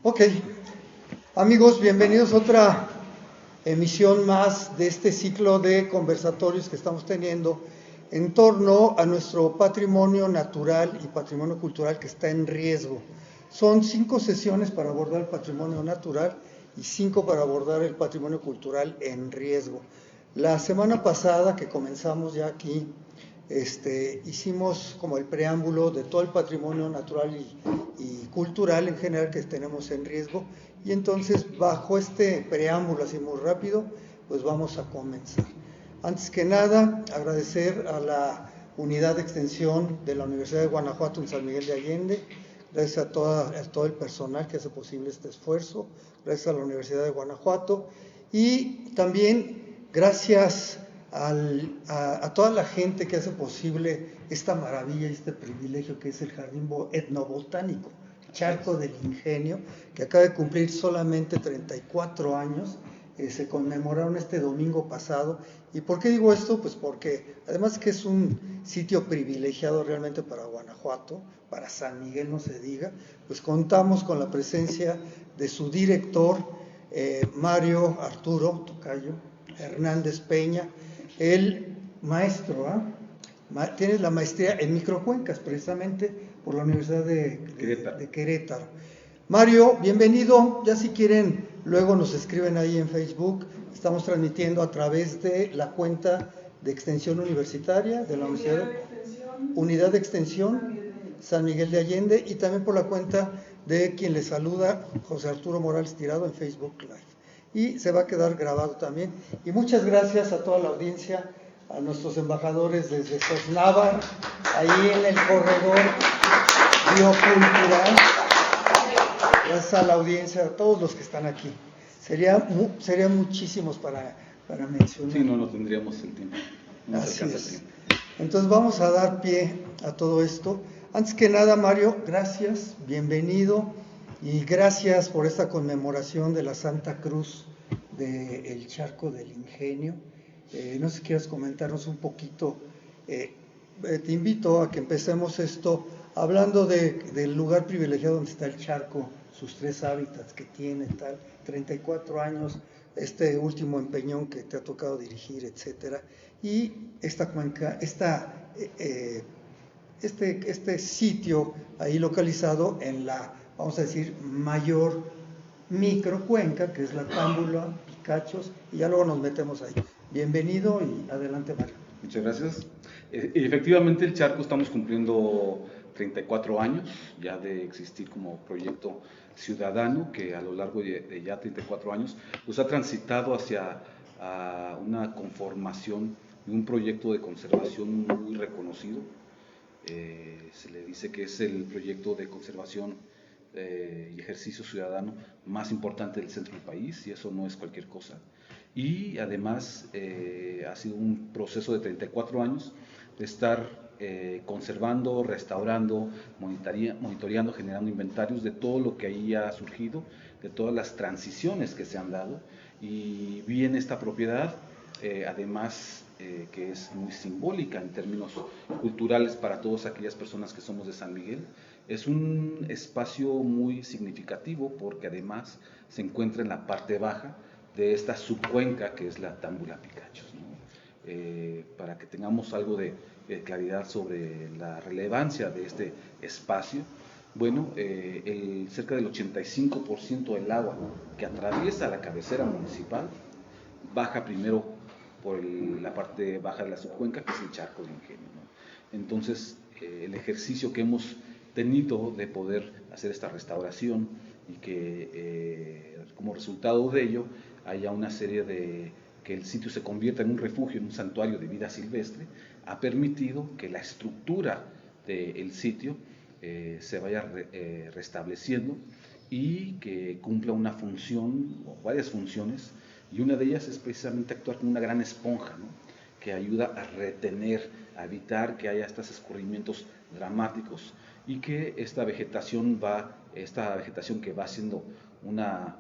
Ok, amigos, bienvenidos a otra emisión más de este ciclo de conversatorios que estamos teniendo en torno a nuestro patrimonio natural y patrimonio cultural que está en riesgo. Son 5 sesiones para abordar el patrimonio natural y 5 para abordar el patrimonio cultural en riesgo. La semana pasada que comenzamos ya aquí, hicimos como el preámbulo de todo el patrimonio natural y cultural en general que tenemos en riesgo, y entonces bajo este preámbulo así muy rápido, pues vamos a comenzar. Antes que nada, agradecer a la unidad de extensión de la Universidad de Guanajuato en San Miguel de Allende, gracias a todo el personal que hace posible este esfuerzo, gracias a la Universidad de Guanajuato, y también gracias a toda la gente que hace posible esta maravilla y este privilegio que es el Jardín Etnobotánico Charco del Ingenio, que acaba de cumplir solamente 34 años. Se conmemoraron este domingo pasado. ¿Y por qué digo esto? Pues porque además que es un sitio privilegiado realmente para Guanajuato, para San Miguel no se diga, pues contamos con la presencia de su director, Mario Arturo Tocayo Hernández Peña, el maestro, tienes la maestría en microcuencas precisamente por la Universidad de Querétaro. Mario, bienvenido. Ya si quieren, luego nos escriben ahí en Facebook. Estamos transmitiendo a través de la cuenta de Extensión Universitaria de la Unidad de Extensión San Miguel de Allende, y también por la cuenta de quien les saluda, José Arturo Morales Tirado, en Facebook Live. Y se va a quedar grabado también. Y muchas gracias a toda la audiencia, a nuestros embajadores desde Sosnávar, ahí en el corredor biocultural. Gracias a la audiencia, a todos los que están aquí. Serían muchísimos para mencionar. Sí, no tendríamos el tiempo. No Así es. Entonces vamos a dar pie a todo esto. Antes que nada, Mario, gracias, bienvenido, y gracias por esta conmemoración de la Santa Cruz del Charco del Ingenio. No sé si quieres comentarnos un poquito. Te invito a que empecemos esto hablando del lugar privilegiado donde está el charco, sus 3 hábitats que tiene, 34 años, este último empeñón que te ha tocado dirigir, etcétera, y esta cuenca, este sitio ahí localizado en la, vamos a decir, mayor microcuenca, que es la Támbula, Picachos, y ya luego nos metemos ahí. Bienvenido y adelante, Mario. Muchas gracias. Efectivamente, el Charco estamos cumpliendo 34 años ya de existir como proyecto ciudadano, que a lo largo de ya 34 años pues ha transitado hacia una conformación de un proyecto de conservación muy reconocido. Se le dice que es el proyecto de conservación y ejercicio ciudadano más importante del centro del país, y eso no es cualquier cosa. Y además ha sido un proceso de 34 años de estar conservando, restaurando, monitoreando, generando inventarios de todo lo que ahí ha surgido, de todas las transiciones que se han dado. Y bien, esta propiedad, además que es muy simbólica en términos culturales para todas aquellas personas que somos de San Miguel, es un espacio muy significativo porque además se encuentra en la parte baja de esta subcuenca que es la Támbula Picachos, ¿no? Para que tengamos algo de claridad sobre la relevancia de este espacio, bueno, cerca del 85% del agua que atraviesa la cabecera municipal baja primero por la parte baja de la subcuenca, que es el Charco del Ingenio, ¿no? Entonces, el ejercicio que hemos tenido de poder hacer esta restauración y que como resultado de ello haya una serie de que el sitio se convierta en un refugio, en un santuario de vida silvestre, ha permitido que la estructura del sitio se vaya restableciendo y que cumpla una función o varias funciones, y una de ellas es precisamente actuar como una gran esponja, ¿no? Que ayuda a retener, a evitar que haya estos escurrimientos dramáticos, y que esta vegetación que va haciendo una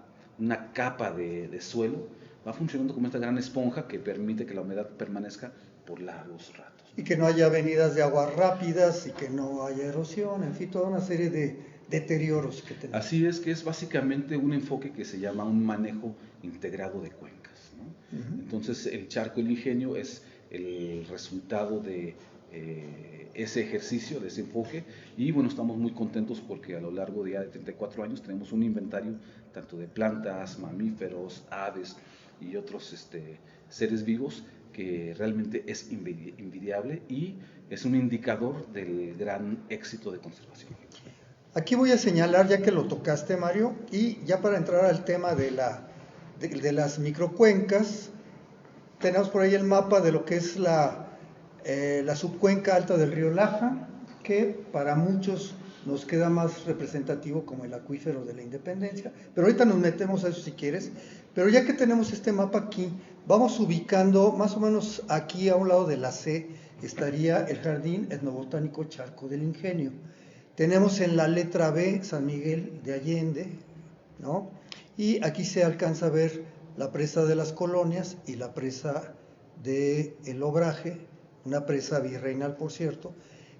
capa de suelo, va funcionando como esta gran esponja que permite que la humedad permanezca por largos ratos. Y que no haya avenidas de aguas rápidas y que no haya erosión, en fin, toda una serie de deterioros que tenemos. Así es, que es básicamente un enfoque que se llama un manejo integrado de cuencas, ¿no? Entonces el charco del ingenio es el resultado de ese ejercicio, de ese enfoque, y bueno, estamos muy contentos porque a lo largo de ya de 34 años tenemos un inventario tanto de plantas, mamíferos, aves y otros seres vivos que realmente es invidiable y es un indicador del gran éxito de conservación. Aquí voy a señalar, ya que lo tocaste, Mario, y ya para entrar al tema de las microcuencas, tenemos por ahí el mapa de lo que es la subcuenca alta del río Laja, que para muchos nos queda más representativo como el acuífero de la Independencia, pero ahorita nos metemos a eso si quieres. Pero ya que tenemos este mapa aquí, vamos ubicando más o menos aquí a un lado de la C, estaría el Jardín Etnobotánico Charco del Ingenio. Tenemos en la letra B San Miguel de Allende, ¿no? Y aquí se alcanza a ver la presa de las Colonias y la presa de El Obraje, una presa virreinal, por cierto,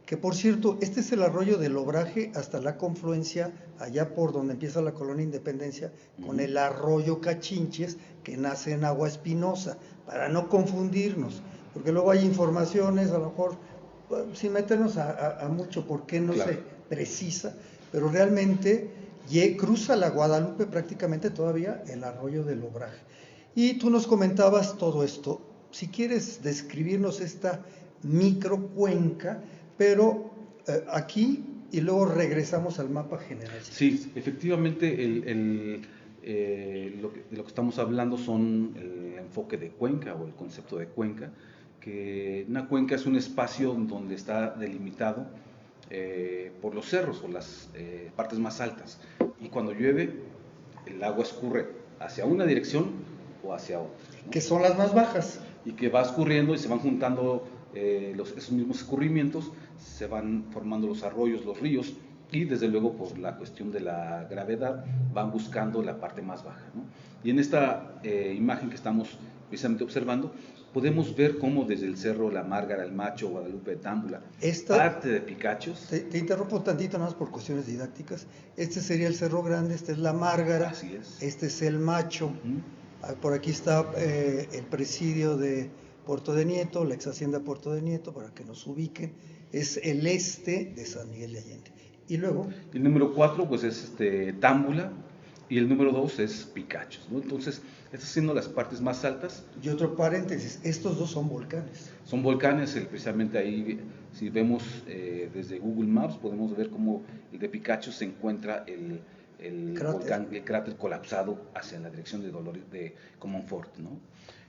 que por cierto, este es el arroyo del Obraje hasta la confluencia, allá por donde empieza la colonia Independencia, con el arroyo Cachinches, que nace en Agua Espinosa, para no confundirnos, porque luego hay informaciones, a lo mejor, sin meternos a mucho, porque no se precisa, pero realmente cruza la Guadalupe prácticamente todavía el arroyo del Obraje. Y tú nos comentabas todo esto. Si quieres describirnos esta microcuenca, pero aquí y luego regresamos al mapa general. Sí, efectivamente de lo que estamos hablando son el enfoque de cuenca o el concepto de cuenca, que una cuenca es un espacio donde está delimitado por los cerros o las partes más altas, y cuando llueve el agua escurre hacia una dirección o hacia otra, ¿no? Que son las más bajas. Y que va escurriendo y se van juntando esos mismos escurrimientos, se van formando los arroyos, los ríos, y desde luego por la cuestión de la gravedad van buscando la parte más baja, ¿no? Y en esta imagen que estamos precisamente observando, podemos ver cómo desde el cerro La Márgara, El Macho, Guadalupe de Támbula, parte de Picachos. Te interrumpo tantito nada más por cuestiones didácticas. Este sería el Cerro Grande, este es La Márgara, así es. Este es El Macho. Por aquí está el presidio de Puerto de Nieto, la ex hacienda Puerto de Nieto, para que nos ubiquen. Es el este de San Miguel de Allende. Y luego el número 4 pues es Támbula, y el número 2 es Picachos, ¿no? Entonces, estas siendo las partes más altas. Y otro paréntesis, estos dos son volcanes. Son volcanes, precisamente ahí, si vemos desde Google Maps, podemos ver cómo el de Picachos se encuentra el volcán, el cráter colapsado hacia la dirección de Dolores de Comonfort, ¿no?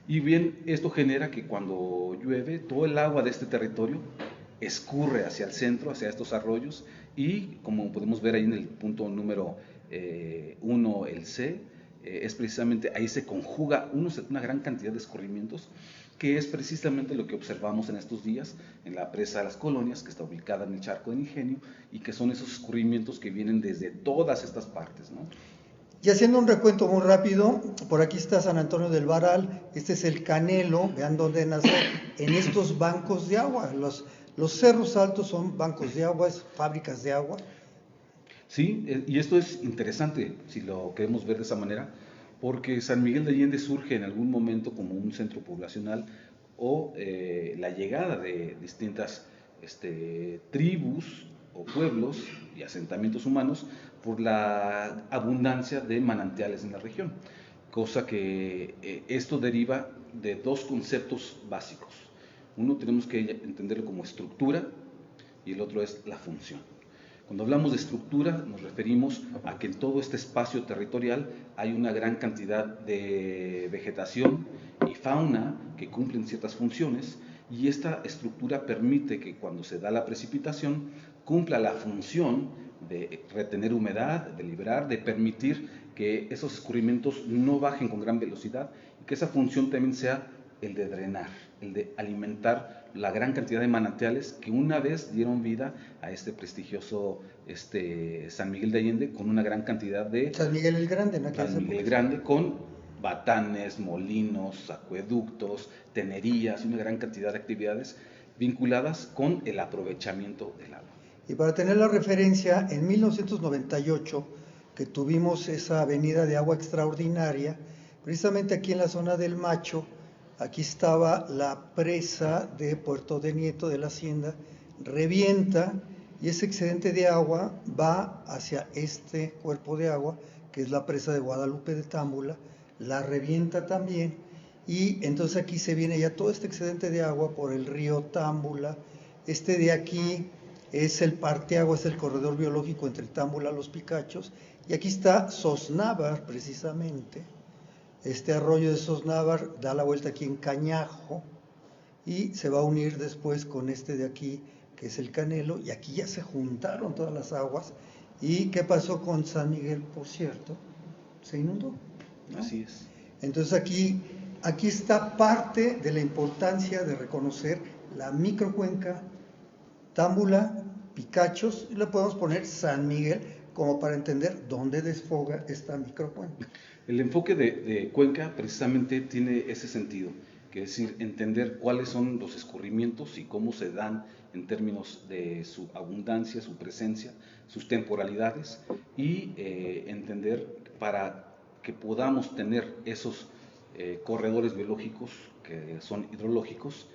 Y bien, esto genera que cuando llueve, todo el agua de este territorio escurre hacia el centro, hacia estos arroyos, y como podemos ver ahí en el punto número 1, el C, es precisamente ahí se conjuga una gran cantidad de escurrimientos, que es precisamente lo que observamos en estos días en la presa de las Colonias, que está ubicada en el Charco del Ingenio, y que son esos escurrimientos que vienen desde todas estas partes, ¿no? Y haciendo un recuento muy rápido, por aquí está San Antonio del Varal, este es el Canelo, vean dónde nace, en estos bancos de agua. Los cerros altos son bancos de agua, es fábricas de agua. Sí, y esto es interesante si lo queremos ver de esa manera, porque San Miguel de Allende surge en algún momento como un centro poblacional o la llegada de distintas tribus o pueblos y asentamientos humanos por la abundancia de manantiales en la región, cosa que esto deriva de dos conceptos básicos. Uno tenemos que entenderlo como estructura y el otro es la función. Cuando hablamos de estructura nos referimos a que en todo este espacio territorial hay una gran cantidad de vegetación y fauna que cumplen ciertas funciones, y esta estructura permite que cuando se da la precipitación cumpla la función de retener humedad, de liberar, de permitir que esos escurrimientos no bajen con gran velocidad, y que esa función también sea el de drenar, el de alimentar la gran cantidad de manantiales que una vez dieron vida a este prestigioso San Miguel de Allende, con una gran cantidad de... San Miguel el Grande, ¿no? San Miguel el Grande, con batanes, molinos, acueductos, tenerías y una gran cantidad de actividades vinculadas con el aprovechamiento del agua. Y para tener la referencia, en 1998, que tuvimos esa avenida de agua extraordinaria, precisamente aquí en la zona del Macho, aquí estaba la presa de Puerto de Nieto de la Hacienda, revienta y ese excedente de agua va hacia este cuerpo de agua, que es la presa de Guadalupe de Támbula, la revienta también, y entonces aquí se viene ya todo este excedente de agua por el río Támbula. Este de aquí es el parteaguas, es el corredor biológico entre Támbula y Los Picachos, y aquí está Sosnávar precisamente. Este arroyo de Sosnávar da la vuelta aquí en Cañajo y se va a unir después con este de aquí, que es el Canelo, y aquí ya se juntaron todas las aguas. ¿Y qué pasó con San Miguel, por cierto? Se inundó, ¿no? Así es. Entonces aquí está parte de la importancia de reconocer la microcuenca Támbula, Picachos, y le podemos poner San Miguel como para entender dónde desfoga esta microcuenca. El enfoque de cuenca precisamente tiene ese sentido, que es decir, entender cuáles son los escurrimientos y cómo se dan en términos de su abundancia, su presencia, sus temporalidades, y entender para que podamos tener esos corredores biológicos que son hidrológicos,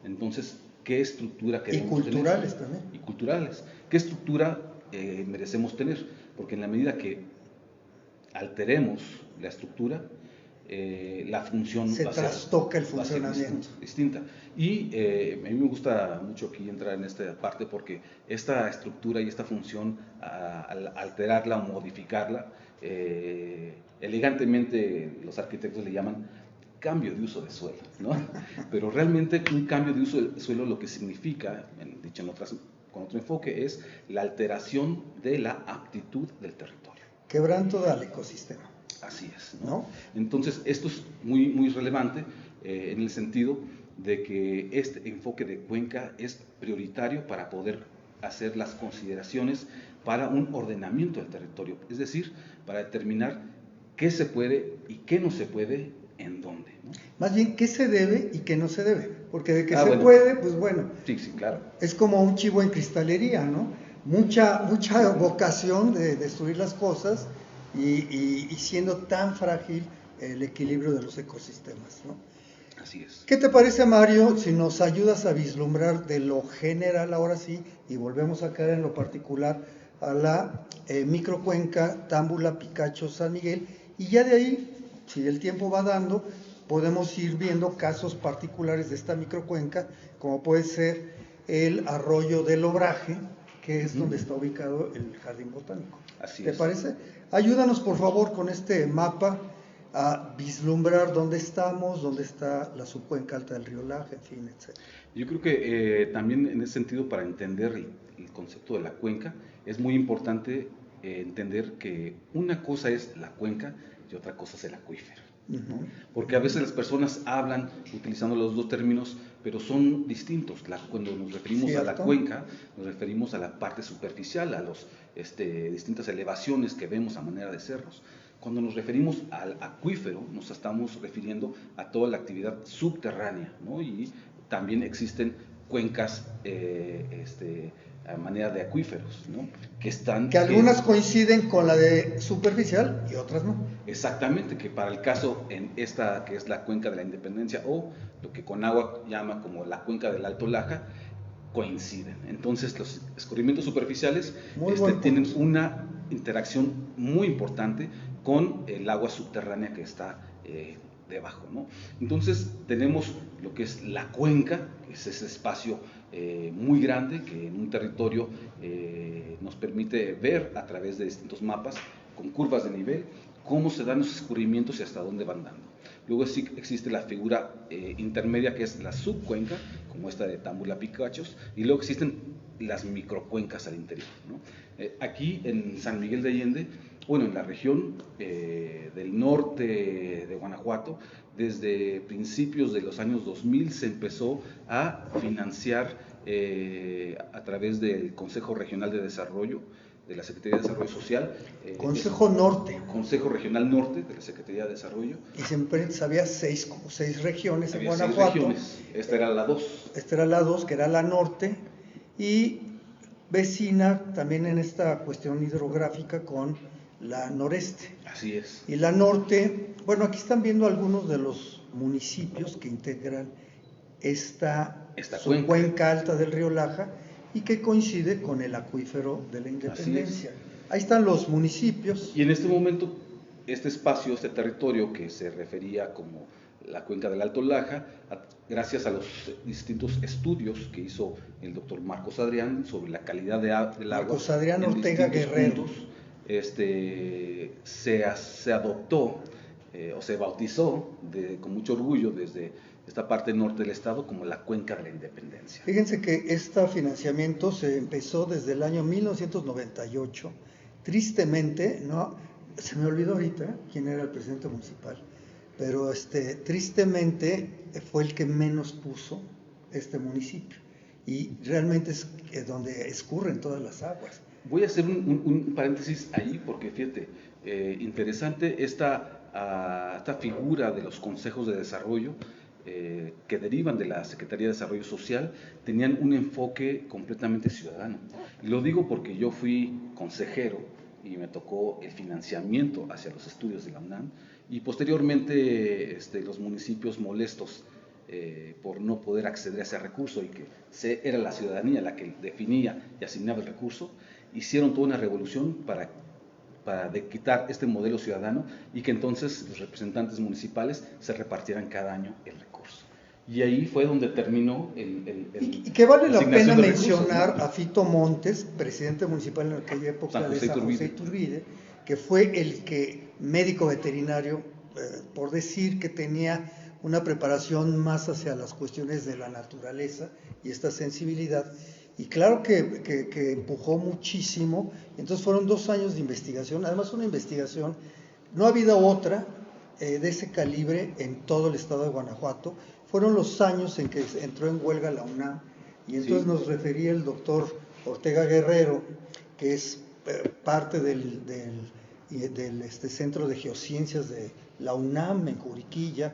entonces, ¿qué estructura queremos tener? Y culturales también. Y culturales. ¿Qué estructura merecemos tener? Porque en la medida que alteremos la estructura, la función se trastoca el funcionamiento. Distinta. Y a mí me gusta mucho aquí entrar en esta parte porque esta estructura y esta función, al alterarla o modificarla, elegantemente los arquitectos le llaman cambio de uso de suelo, ¿no? Pero realmente un cambio de uso de suelo lo que significa, dicho con otro enfoque, es la alteración de la aptitud del territorio. Quebranto del ecosistema. Así es, ¿no? Entonces, esto es muy, muy relevante en el sentido de que este enfoque de cuenca es prioritario para poder hacer las consideraciones para un ordenamiento del territorio, es decir, para determinar qué se puede y qué no se puede, en dónde, ¿no? Más bien, ¿qué se debe y qué no se debe? Porque de que se puede, pues bueno. Sí, claro. Es como un chivo en cristalería, ¿no? Mucha vocación de destruir las cosas y siendo tan frágil el equilibrio de los ecosistemas, ¿no? Así es. ¿Qué te parece, Mario, si nos ayudas a vislumbrar de lo general ahora sí, y volvemos a caer en lo particular, a la microcuenca Támbula, Picacho, San Miguel, y ya de ahí, si el tiempo va dando, podemos ir viendo casos particulares de esta microcuenca, como puede ser el arroyo del Obraje, que es donde está ubicado el Jardín Botánico. Así ¿Te es. parece? Ayúdanos, por favor, con este mapa a vislumbrar dónde estamos, dónde está la subcuenca alta del río Laja, en fin, etc. Yo creo que también en ese sentido, para entender el concepto de la cuenca, es muy importante entender que una cosa es la cuenca y otra cosa es el acuífero, ¿no? Porque a veces las personas hablan utilizando los dos términos, pero son distintos. Cuando nos referimos a la cuenca, nos referimos a la parte superficial, a las distintas elevaciones que vemos a manera de cerros. Cuando nos referimos al acuífero, nos estamos refiriendo a toda la actividad subterránea, ¿no? Y también existen cuencas a manera de acuíferos, ¿no? Que algunas coinciden con la de superficial y otras no. Exactamente, que para el caso en esta que es la cuenca de la Independencia, o lo que Conagua llama como la cuenca del Alto Laja, coinciden. Entonces los escurrimientos superficiales tienen una interacción muy importante con el agua subterránea que está debajo, ¿no? Entonces tenemos lo que es la cuenca, que es ese espacio muy grande que en un territorio nos permite ver a través de distintos mapas con curvas de nivel cómo se dan los escurrimientos y hasta dónde van dando. Luego sí existe la figura intermedia, que es la subcuenca, como esta de Támbula, Picachos, y luego existen las microcuencas al interior, ¿no? Aquí en San Miguel de Allende, bueno, en la región del norte de Guanajuato, desde principios de los años 2000 se empezó a financiar a través del Consejo Regional de Desarrollo de la Secretaría de Desarrollo Social. Consejo Norte. Consejo Regional Norte de la Secretaría de Desarrollo. Y siempre había seis regiones había en Guanajuato. 6 regiones. Esta era la 2. Esta era la 2, que era la norte, y vecina también en esta cuestión hidrográfica con la noreste. Así es. Y la norte, bueno, aquí están viendo algunos de los municipios que integran esta cuenca alta del río Laja y que coincide con el acuífero de la Independencia. Ahí están los municipios. Y en este momento, este espacio, este territorio que se refería como la cuenca del Alto Laja, gracias a los distintos estudios que hizo el doctor Marcos Adrián sobre la calidad del agua. Marcos Adrián Ortega Guerrero. Puntos, se adoptó o se bautizó con mucho orgullo desde esta parte norte del estado como la Cuenca de la Independencia. Fíjense que este financiamiento se empezó desde el año 1998. Tristemente, no, se me olvidó ahorita quién era el presidente municipal, pero tristemente fue el que menos puso este municipio, y realmente es donde escurren todas las aguas. Voy a hacer un paréntesis ahí porque fíjate, interesante esta figura de los consejos de desarrollo que derivan de la Secretaría de Desarrollo Social, tenían un enfoque completamente ciudadano. Y lo digo porque yo fui consejero y me tocó el financiamiento hacia los estudios de la UNAM, y posteriormente los municipios molestos por no poder acceder a ese recurso, y que era la ciudadanía la que definía y asignaba el recurso, hicieron toda una revolución para quitar este modelo ciudadano y que entonces los representantes municipales se repartieran cada año el recurso. Y ahí fue donde terminó y que vale la pena mencionar, ¿no?, a Fito Montes, presidente municipal en aquella época de San José Iturbide, que fue el médico veterinario, por decir que tenía una preparación más hacia las cuestiones de la naturaleza y esta sensibilidad. Y claro que empujó muchísimo. Entonces fueron 2 años de investigación, además una investigación, no ha habido otra de ese calibre en todo el estado de Guanajuato. Fueron los años en que entró en huelga la UNAM, y entonces nos refería el doctor Ortega Guerrero, que es parte del Centro de Geociencias de la UNAM en Juriquilla,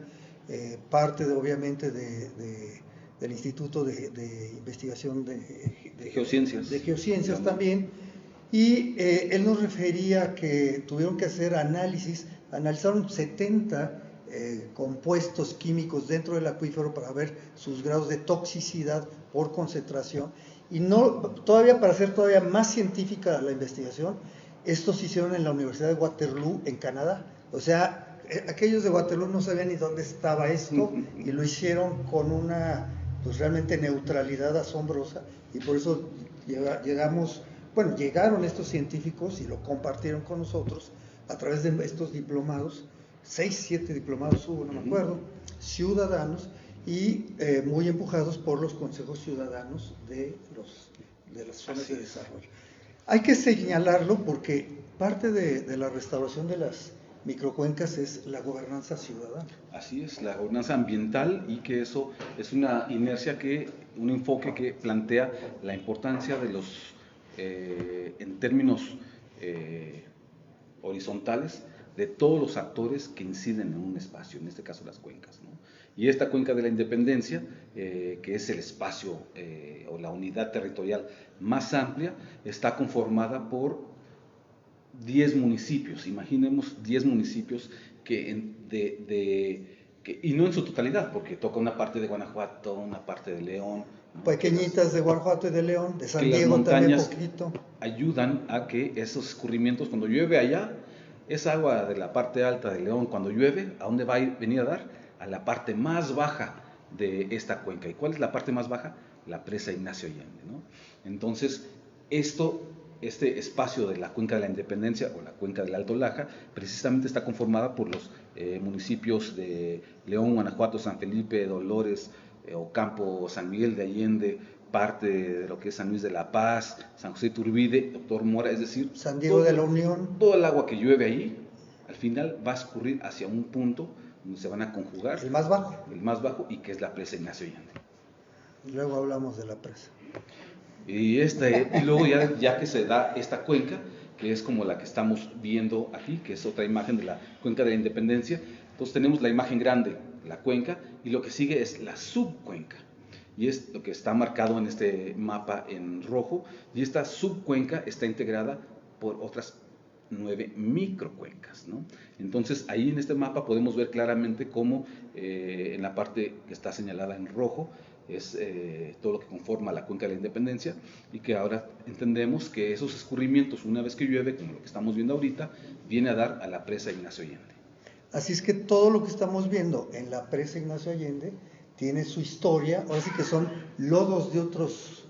parte obviamente del Instituto de Investigación de Geociencias también, y él nos refería que tuvieron que hacer analizaron 70 compuestos químicos dentro del acuífero para ver sus grados de toxicidad por concentración, y todavía para hacer todavía más científica la investigación, estos se hicieron en la Universidad de Waterloo en Canadá. O sea, aquellos de Waterloo no sabían ni dónde estaba esto, y lo hicieron con una realmente neutralidad asombrosa, y por eso llegaron estos científicos y lo compartieron con nosotros a través de estos diplomados, 6, 7 diplomados hubo, no me acuerdo, ciudadanos, y muy empujados por los consejos ciudadanos de las zonas de desarrollo. Hay que señalarlo porque parte de la restauración de las microcuencas es la gobernanza ciudadana. Así es, la gobernanza ambiental, y que eso es una inercia un enfoque que plantea la importancia de en términos horizontales, de todos los actores que inciden en un espacio, en este caso las cuencas, ¿no? Y esta Cuenca de la Independencia, que es el espacio o la unidad territorial más amplia, está conformada por 10 municipios. Imaginemos 10 municipios y no en su totalidad, porque toca una parte de Guanajuato, una parte de León, ¿no? Pequeñitas de Guanajuato y de León, de San Diego también poquito. Ayudan a que esos escurrimientos, cuando llueve allá, esa agua de la parte alta de León, cuando llueve, ¿a dónde va a venir a dar? A la parte más baja de esta cuenca. ¿Y cuál es la parte más baja? La presa Ignacio Allende, ¿no? Entonces, este espacio de la Cuenca de la Independencia o la Cuenca del Alto Laja precisamente está conformada por los municipios de León, Guanajuato, San Felipe, Dolores, Ocampo, San Miguel de Allende, parte de lo que es San Luis de la Paz, San José Iturbide, Doctor Mora, es decir, San Diego de la Unión. Todo el agua que llueve ahí, al final va a escurrir hacia un punto donde se van a conjugar. El más bajo. El más bajo, y que es la presa Ignacio Allende. Luego hablamos de la presa. Y luego ya que se da esta cuenca, que es como la que estamos viendo aquí, que es otra imagen de la cuenca de la Independencia. Entonces tenemos la imagen grande, la cuenca, y lo que sigue es la subcuenca. Y es lo que está marcado en este mapa en rojo, y esta subcuenca está integrada por otras 9 microcuencas, ¿no? Entonces ahí en este mapa podemos ver claramente cómo en la parte que está señalada en rojo es todo lo que conforma la cuenca de la Independencia, y que ahora entendemos que esos escurrimientos, una vez que llueve, como lo que estamos viendo ahorita, viene a dar a la presa Ignacio Allende. Así es que todo lo que estamos viendo en la presa Ignacio Allende tiene su historia, ahora sí que son lodos de otros,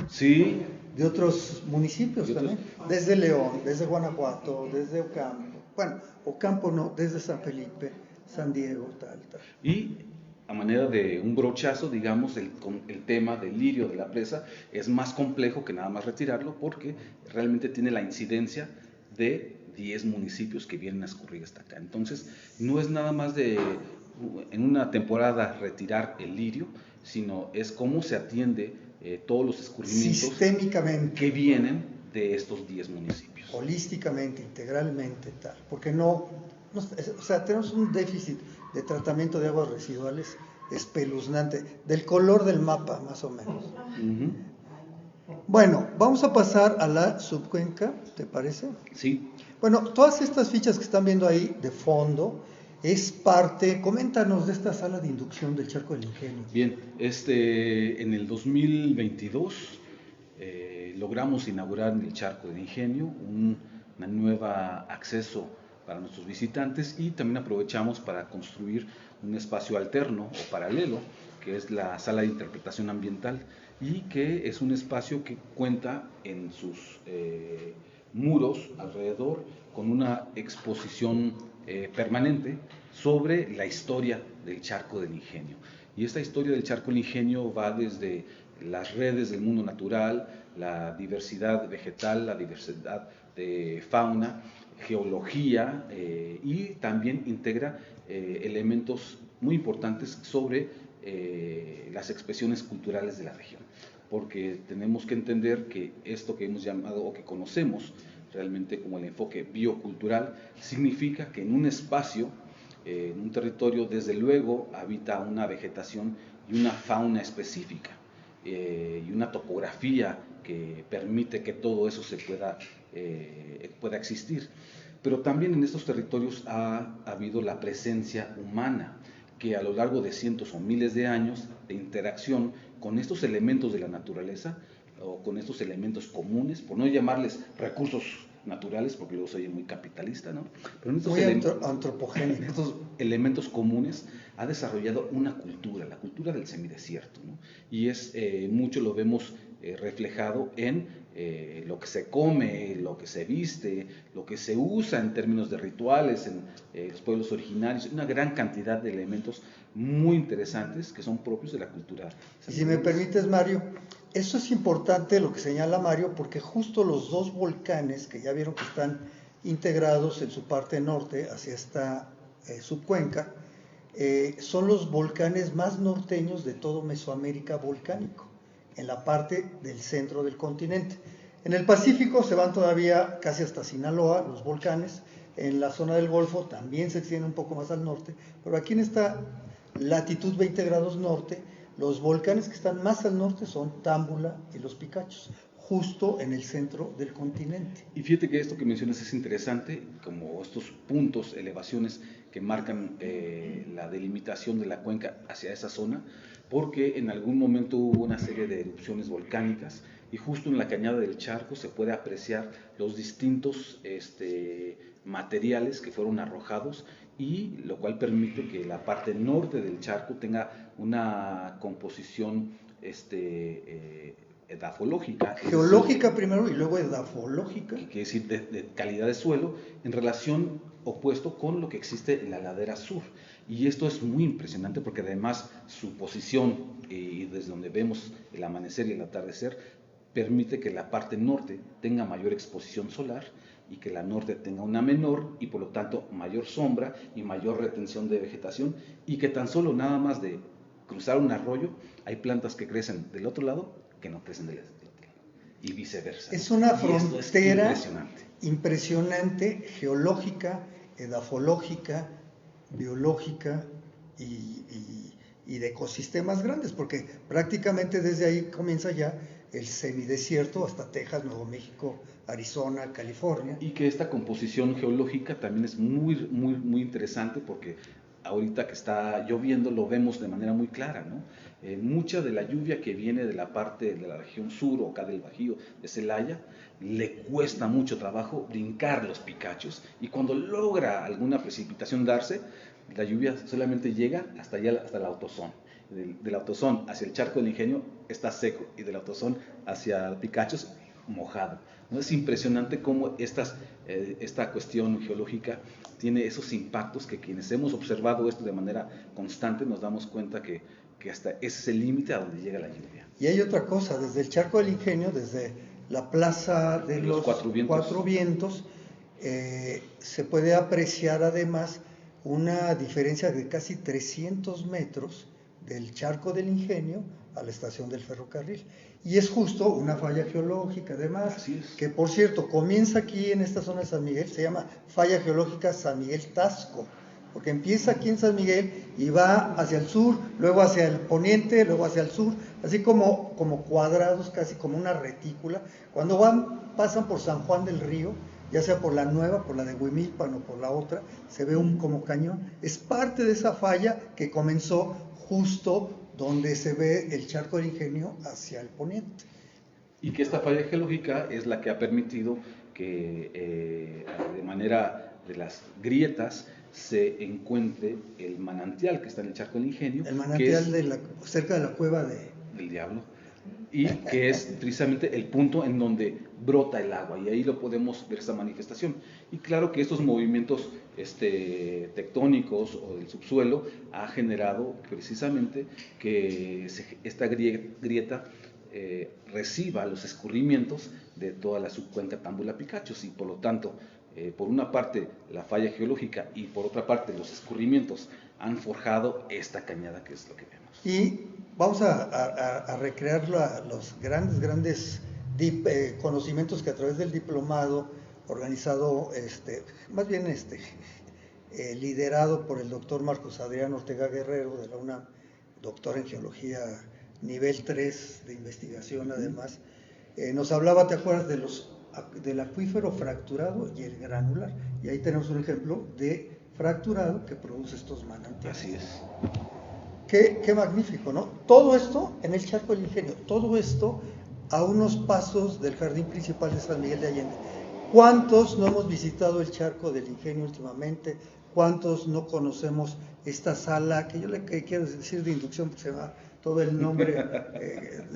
sí, de otros municipios también, desde León, desde Guanajuato, desde Ocampo, bueno, Ocampo no, desde San Felipe, San Diego, tal. Y a manera de un brochazo, digamos, el tema del lirio de la presa es más complejo que nada más retirarlo, porque realmente tiene la incidencia de 10 municipios que vienen a escurrir hasta acá. Entonces, no es nada más de en una temporada retirar el lirio, sino es cómo se atiende todos los escurrimientos sistémicamente que vienen de estos 10 municipios. Holísticamente, integralmente, tal, porque o sea, tenemos un déficit de tratamiento de aguas residuales espeluznante, del color del mapa, más o menos. Bueno, vamos a pasar a la subcuenca, ¿te parece? Sí. Bueno, todas estas fichas que están viendo ahí de fondo es parte, coméntanos de esta sala de inducción del Charco del Ingenio. Bien, en el 2022 logramos inaugurar en el Charco del Ingenio un nuevo acceso para nuestros visitantes, y también aprovechamos para construir un espacio alterno o paralelo, que es la sala de interpretación ambiental, y que es un espacio que cuenta en sus muros alrededor con una exposición permanente sobre la historia del Charco del Ingenio. Y esta historia del Charco del Ingenio va desde las redes del mundo natural, la diversidad vegetal, la diversidad de fauna, geología, y también integra elementos muy importantes sobre las expresiones culturales de la región, porque tenemos que entender que esto que hemos llamado o que conocemos realmente como el enfoque biocultural significa que en un espacio, en un territorio, desde luego habita una vegetación y una fauna específica, y una topografía que permite que todo eso se pueda existir. Pero también en estos territorios ha habido la presencia humana, que a lo largo de cientos o miles de años de interacción con estos elementos de la naturaleza, o con estos elementos comunes, por no llamarles recursos naturales, porque luego soy muy capitalista, ¿no? Pero en estos antropogénicos. Estos elementos comunes ha desarrollado una cultura, la cultura del semidesierto, ¿no? Y mucho lo vemos reflejado en lo que se come, lo que se viste, lo que se usa en términos de rituales en los pueblos originarios, una gran cantidad de elementos muy interesantes que son propios de la cultura. Y si me permites, Mario, eso es importante lo que señala Mario, porque justo los dos volcanes que ya vieron que están integrados en su parte norte hacia esta subcuenca, son los volcanes más norteños de todo Mesoamérica volcánico, en la parte del centro del continente. En el Pacífico se van todavía casi hasta Sinaloa, los volcanes. En la zona del Golfo también se extiende un poco más al norte, pero aquí en esta latitud 20 grados norte, los volcanes que están más al norte son Támbula y los Picachos, justo en el centro del continente. Y fíjate que esto que mencionas es interesante, como estos puntos, elevaciones que marcan la delimitación de la cuenca hacia esa zona, porque en algún momento hubo una serie de erupciones volcánicas, y justo en la cañada del Charco se puede apreciar los distintos materiales que fueron arrojados, y lo cual permite que la parte norte del Charco tenga una composición edafológica. Geológica primero y luego edafológica. Quiere decir de calidad de suelo, en relación opuesto con lo que existe en la ladera sur. Y esto es muy impresionante, porque además su posición, y desde donde vemos el amanecer y el atardecer, permite que la parte norte tenga mayor exposición solar, y que la norte tenga una menor, y por lo tanto mayor sombra y mayor retención de vegetación, y que tan solo nada más de cruzar un arroyo hay plantas que crecen del otro lado que no crecen del este. y viceversa. Es una frontera impresionante, geológica, edafológica, biológica y de ecosistemas grandes, porque prácticamente desde ahí comienza ya el semidesierto hasta Texas, Nuevo México, Arizona, California. Y que esta composición geológica también es muy interesante, porque ahorita que está lloviendo lo vemos de manera muy clara, ¿no? Mucha de la lluvia que viene de la parte de la región sur o acá del Bajío de Celaya, le cuesta mucho trabajo brincar los picachos, y cuando logra alguna precipitación darse, la lluvia solamente llega hasta allá, hasta el autosón. Del autosón hacia el Charco del Ingenio está seco, y del autosón hacia Picachos mojado, ¿no? Es impresionante cómo esta cuestión geológica tiene esos impactos, que quienes hemos observado esto de manera constante nos damos cuenta que hasta ese es el límite a donde llega la lluvia. Y hay otra cosa, desde el Charco del Ingenio, desde la plaza de los Cuatro Vientos, se puede apreciar además una diferencia de casi 300 metros del Charco del Ingenio a la estación del ferrocarril. Y es justo una falla geológica, además, que por cierto comienza aquí en esta zona de San Miguel, se llama falla geológica San Miguel Tasco, porque empieza aquí en San Miguel y va hacia el sur, luego hacia el poniente, luego hacia el sur, así como cuadrados, casi como una retícula. Cuando pasan por San Juan del Río, ya sea por la nueva, por la de Huimilpan o por la otra, se ve como cañón. Es parte de esa falla que comenzó justo donde se ve el Charco del Ingenio hacia el poniente. Y que esta falla geológica es la que ha permitido que de manera de las grietas se encuentre el manantial que está en el Charco del Ingenio. El manantial que es cerca de la cueva del Diablo, y que es precisamente el punto en donde brota el agua, y ahí lo podemos ver, esa manifestación. Y claro que estos movimientos tectónicos o del subsuelo ha generado precisamente que esta grieta reciba los escurrimientos de toda la subcuenca Támbula-Picachos, y por lo tanto, por una parte la falla geológica y por otra parte los escurrimientos han forjado esta cañada que es lo que vemos. Y vamos a recrear los grandes conocimientos que a través del diplomado organizado, más bien liderado por el doctor Marcos Adrián Ortega Guerrero de la UNAM, doctor en geología nivel 3 de investigación además, nos hablaba, ¿te acuerdas?, del acuífero fracturado y el granular, y ahí tenemos un ejemplo de fracturado que produce estos manantiales. Así es. Qué magnífico, ¿no? Todo esto en el Charco del Ingenio, todo esto a unos pasos del jardín principal de San Miguel de Allende. ¿Cuántos no hemos visitado el Charco del Ingenio últimamente? ¿Cuántos no conocemos esta sala, que yo le quiero decir de inducción, porque se va todo el nombre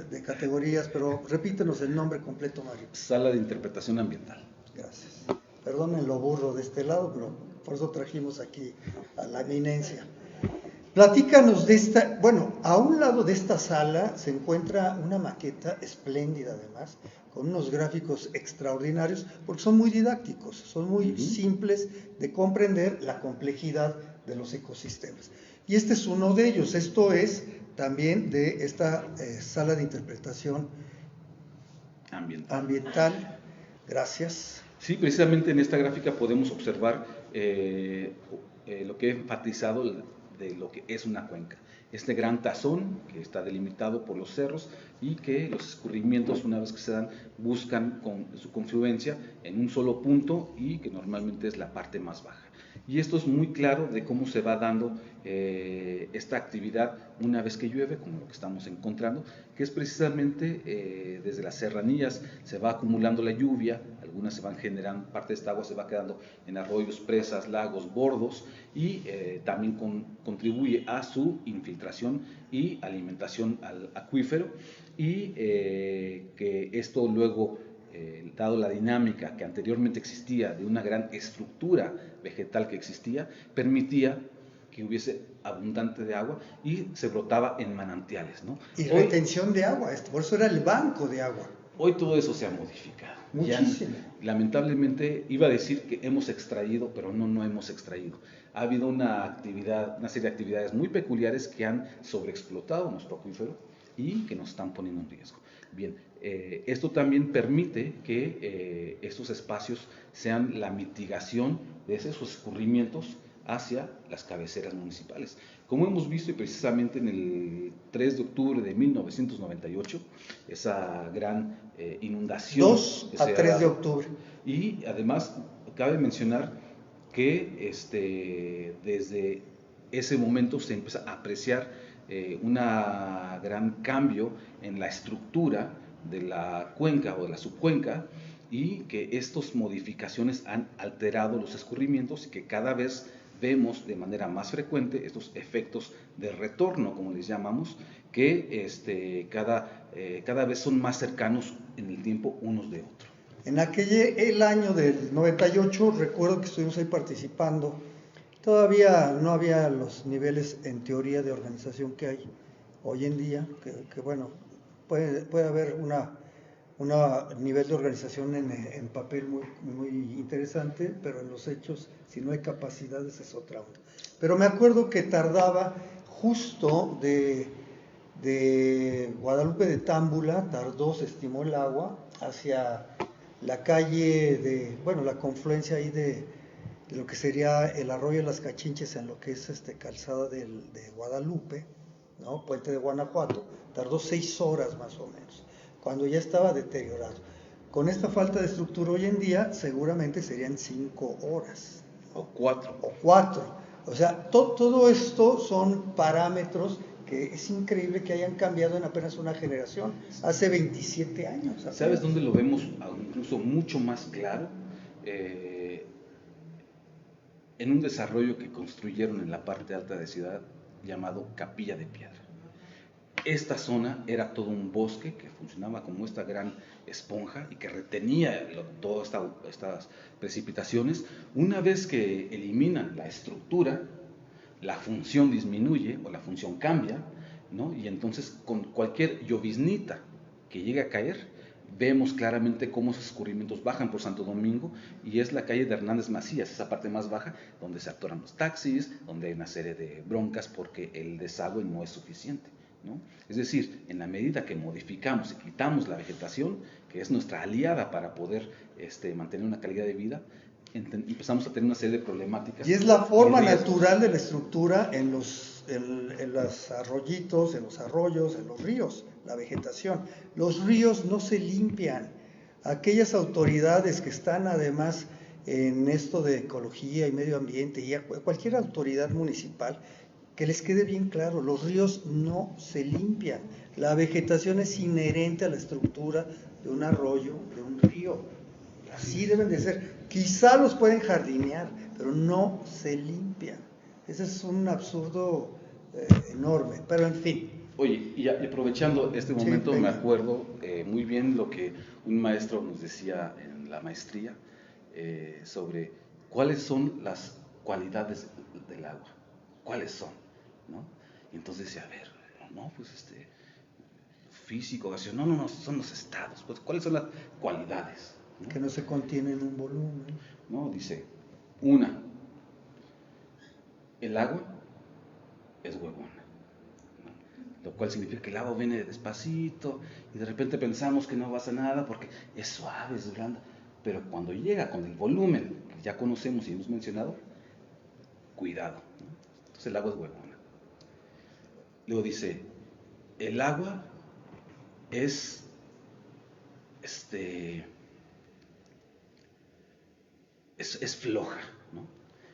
de categorías, pero repítenos el nombre completo, Mario? Sala de Interpretación Ambiental. Gracias. Perdonen lo burro de este lado, pero por eso trajimos aquí a la eminencia. Platícanos de esta, bueno, a un lado de esta sala se encuentra una maqueta espléndida además, con unos gráficos extraordinarios, porque son muy didácticos, son muy simples de comprender la complejidad de los ecosistemas. Y este es uno de ellos, esto es también de esta sala de interpretación ambiental. Gracias. Sí, precisamente en esta gráfica podemos observar lo que he enfatizado de lo que es una cuenca. Este gran tazón que está delimitado por los cerros, y que los escurrimientos, una vez que se dan, buscan su confluencia en un solo punto, y que normalmente es la parte más baja. Y esto es muy claro de cómo se va dando esta actividad una vez que llueve, como lo que estamos encontrando, que es precisamente desde las serranías se va acumulando la lluvia, algunas se van generando, parte de esta agua se va quedando en arroyos, presas, lagos, bordos, y también contribuye a su infiltración y alimentación al acuífero, y que esto luego, dado la dinámica que anteriormente existía de una gran estructura vegetal que existía, permitía que hubiese abundante de agua y se brotaba en manantiales, ¿no? Y retención de agua, por eso era el banco de agua. Hoy todo eso se ha modificado. Muchísimo. Ya, lamentablemente, iba a decir que hemos extraído, pero no hemos extraído. Ha habido una serie de actividades muy peculiares que han sobreexplotado nuestro acuífero y que nos están poniendo en riesgo. Bien, esto también permite que estos espacios sean la mitigación de esos escurrimientos hacia las cabeceras municipales. Como hemos visto, y precisamente en el 3 de octubre de 1998, esa gran inundación. 2 a 3 de octubre. Y además, cabe mencionar que desde ese momento se empieza a apreciar un gran cambio en la estructura de la cuenca o de la subcuenca, y que estas modificaciones han alterado los escurrimientos y que cada vez vemos de manera más frecuente estos efectos de retorno, como les llamamos, que cada vez son más cercanos en el tiempo unos de otros. En el año del 98, recuerdo que estuvimos ahí participando. Todavía no había los niveles en teoría de organización que hay hoy en día, que bueno, puede haber un nivel de organización en papel muy interesante, pero en los hechos, si no hay capacidades, es otra onda. Pero me acuerdo que tardaba justo de Guadalupe de Támbula, se estimó el agua hacia la calle la confluencia ahí de lo que sería el arroyo de las Cachinches, en lo que es calzada de Guadalupe, ¿no? Puente de Guanajuato, tardó 6 horas más o menos, cuando ya estaba deteriorado. Con esta falta de estructura hoy en día, seguramente serían 5 horas. O 4. O sea, todo esto son parámetros que es increíble que hayan cambiado en apenas una generación, hace 27 años. Apenas. ¿Sabes dónde lo vemos incluso mucho más claro? En un desarrollo que construyeron en la parte alta de ciudad llamado Capilla de Piedra. Esta zona era todo un bosque que funcionaba como esta gran esponja y que retenía todas estas precipitaciones. Una vez que eliminan la estructura, la función disminuye o la función cambia, ¿no? Y entonces con cualquier lloviznita que llegue a caer, vemos claramente cómo esos escurrimientos bajan por Santo Domingo, y es la calle de Hernández Macías, esa parte más baja, donde se atoran los taxis, donde hay una serie de broncas porque el desagüe no es suficiente, ¿no? Es decir, en la medida que modificamos y quitamos la vegetación, que es nuestra aliada para poder mantener una calidad de vida, empezamos a tener una serie de problemáticas. Y es la forma natural de la estructura en los arroyitos, en los arroyos, en los ríos, la vegetación. Los ríos no se limpian. Aquellas autoridades que están además en esto de ecología y medio ambiente, y cualquier autoridad municipal, que les quede bien claro, los ríos no se limpian. La vegetación es inherente a la estructura de un arroyo, de un río. Así deben de ser. Quizá los pueden jardinear, pero no se limpian. Ese es un absurdo enorme, pero en fin. Oye, y aprovechando este momento, sí, me acuerdo muy bien lo que un maestro nos decía en la maestría sobre cuáles son las cualidades del agua, cuáles son, ¿no? Y entonces decía, a ver, pues físico, gaseoso, no, son los estados, pues ¿cuáles son las cualidades? ¿No? Que no se contiene en un volumen. No, dice, el agua es huevona, ¿no? Lo cual significa que el agua viene despacito y de repente pensamos que no pasa nada porque es suave, es blanda, pero cuando llega con el volumen que ya conocemos y hemos mencionado, cuidado, ¿no? Entonces el agua es huevona. Luego dice, el agua es es floja, ¿no?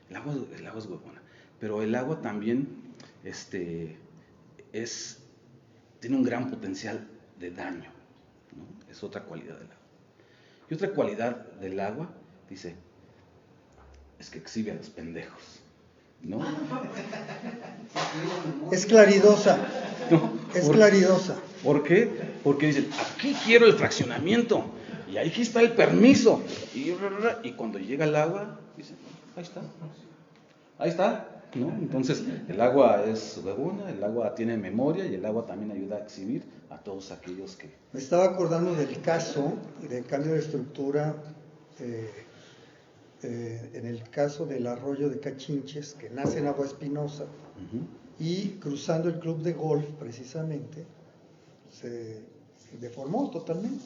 El agua es huevona, pero el agua también tiene un gran potencial de daño, ¿no? Es otra cualidad del agua. Y otra cualidad del agua, dice, es que exhibe a los pendejos, ¿no? Es claridosa. No, es claridosa. ¿Por qué? Porque dicen, aquí quiero el fraccionamiento, y aquí está el permiso, y cuando llega el agua, dicen, ahí está, ¿no? Entonces, el agua es huevona, el agua tiene memoria, y el agua también ayuda a exhibir a todos aquellos que... Me estaba acordando del caso del cambio de estructura, en el caso del arroyo de Cachinches, que nace en Agua Espinosa, y cruzando el club de golf, precisamente, se deformó totalmente.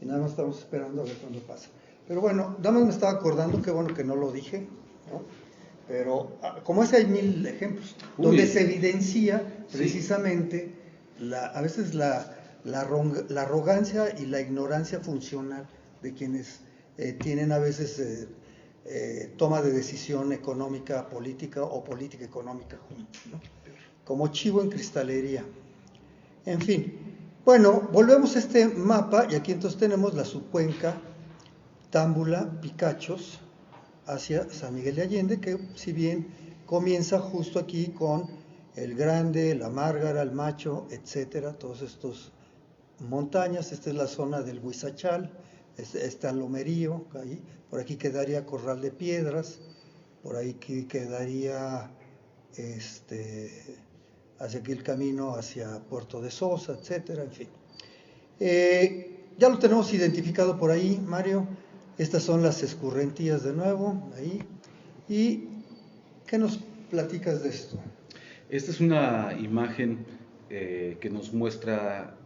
Y nada más estamos esperando a ver cuándo pasa. Pero bueno, nada más me estaba acordando, qué bueno que no lo dije, ¿no? Pero como ese hay mil ejemplos, donde se evidencia precisamente a veces la arrogancia y la ignorancia funcional de quienes tienen a veces toma de decisión económica, política o política económica juntos, ¿no? Como chivo en cristalería. En fin, bueno, volvemos a este mapa y aquí entonces tenemos la subcuenca Támbula, Picachos, hacia San Miguel de Allende, que si bien comienza justo aquí con el Grande, la Márgara, el Macho, etcétera, todos estos montañas. Esta es la zona del Huizachal, está Lomerío, ahí, por aquí quedaría Corral de Piedras, por ahí quedaría hacia aquí el camino hacia Puerto de Sosa, etcétera, en fin. Ya lo tenemos identificado por ahí, Mario. Estas son las escurrentías de nuevo, ahí. ¿Y qué nos platicas de esto? Esta es una imagen que nos muestra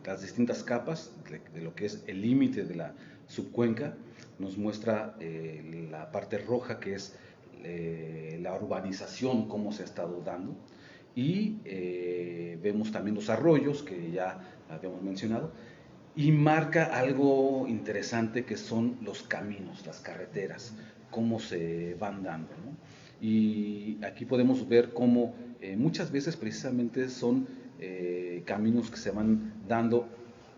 las distintas capas de lo que es el límite de la subcuenca. Nos muestra la parte roja, que es la urbanización, cómo se ha estado dando. Y vemos también los arroyos, que ya habíamos mencionado. Y marca algo interesante, que son los caminos, las carreteras, cómo se van dando, ¿no? Y aquí podemos ver cómo muchas veces precisamente son caminos que se van dando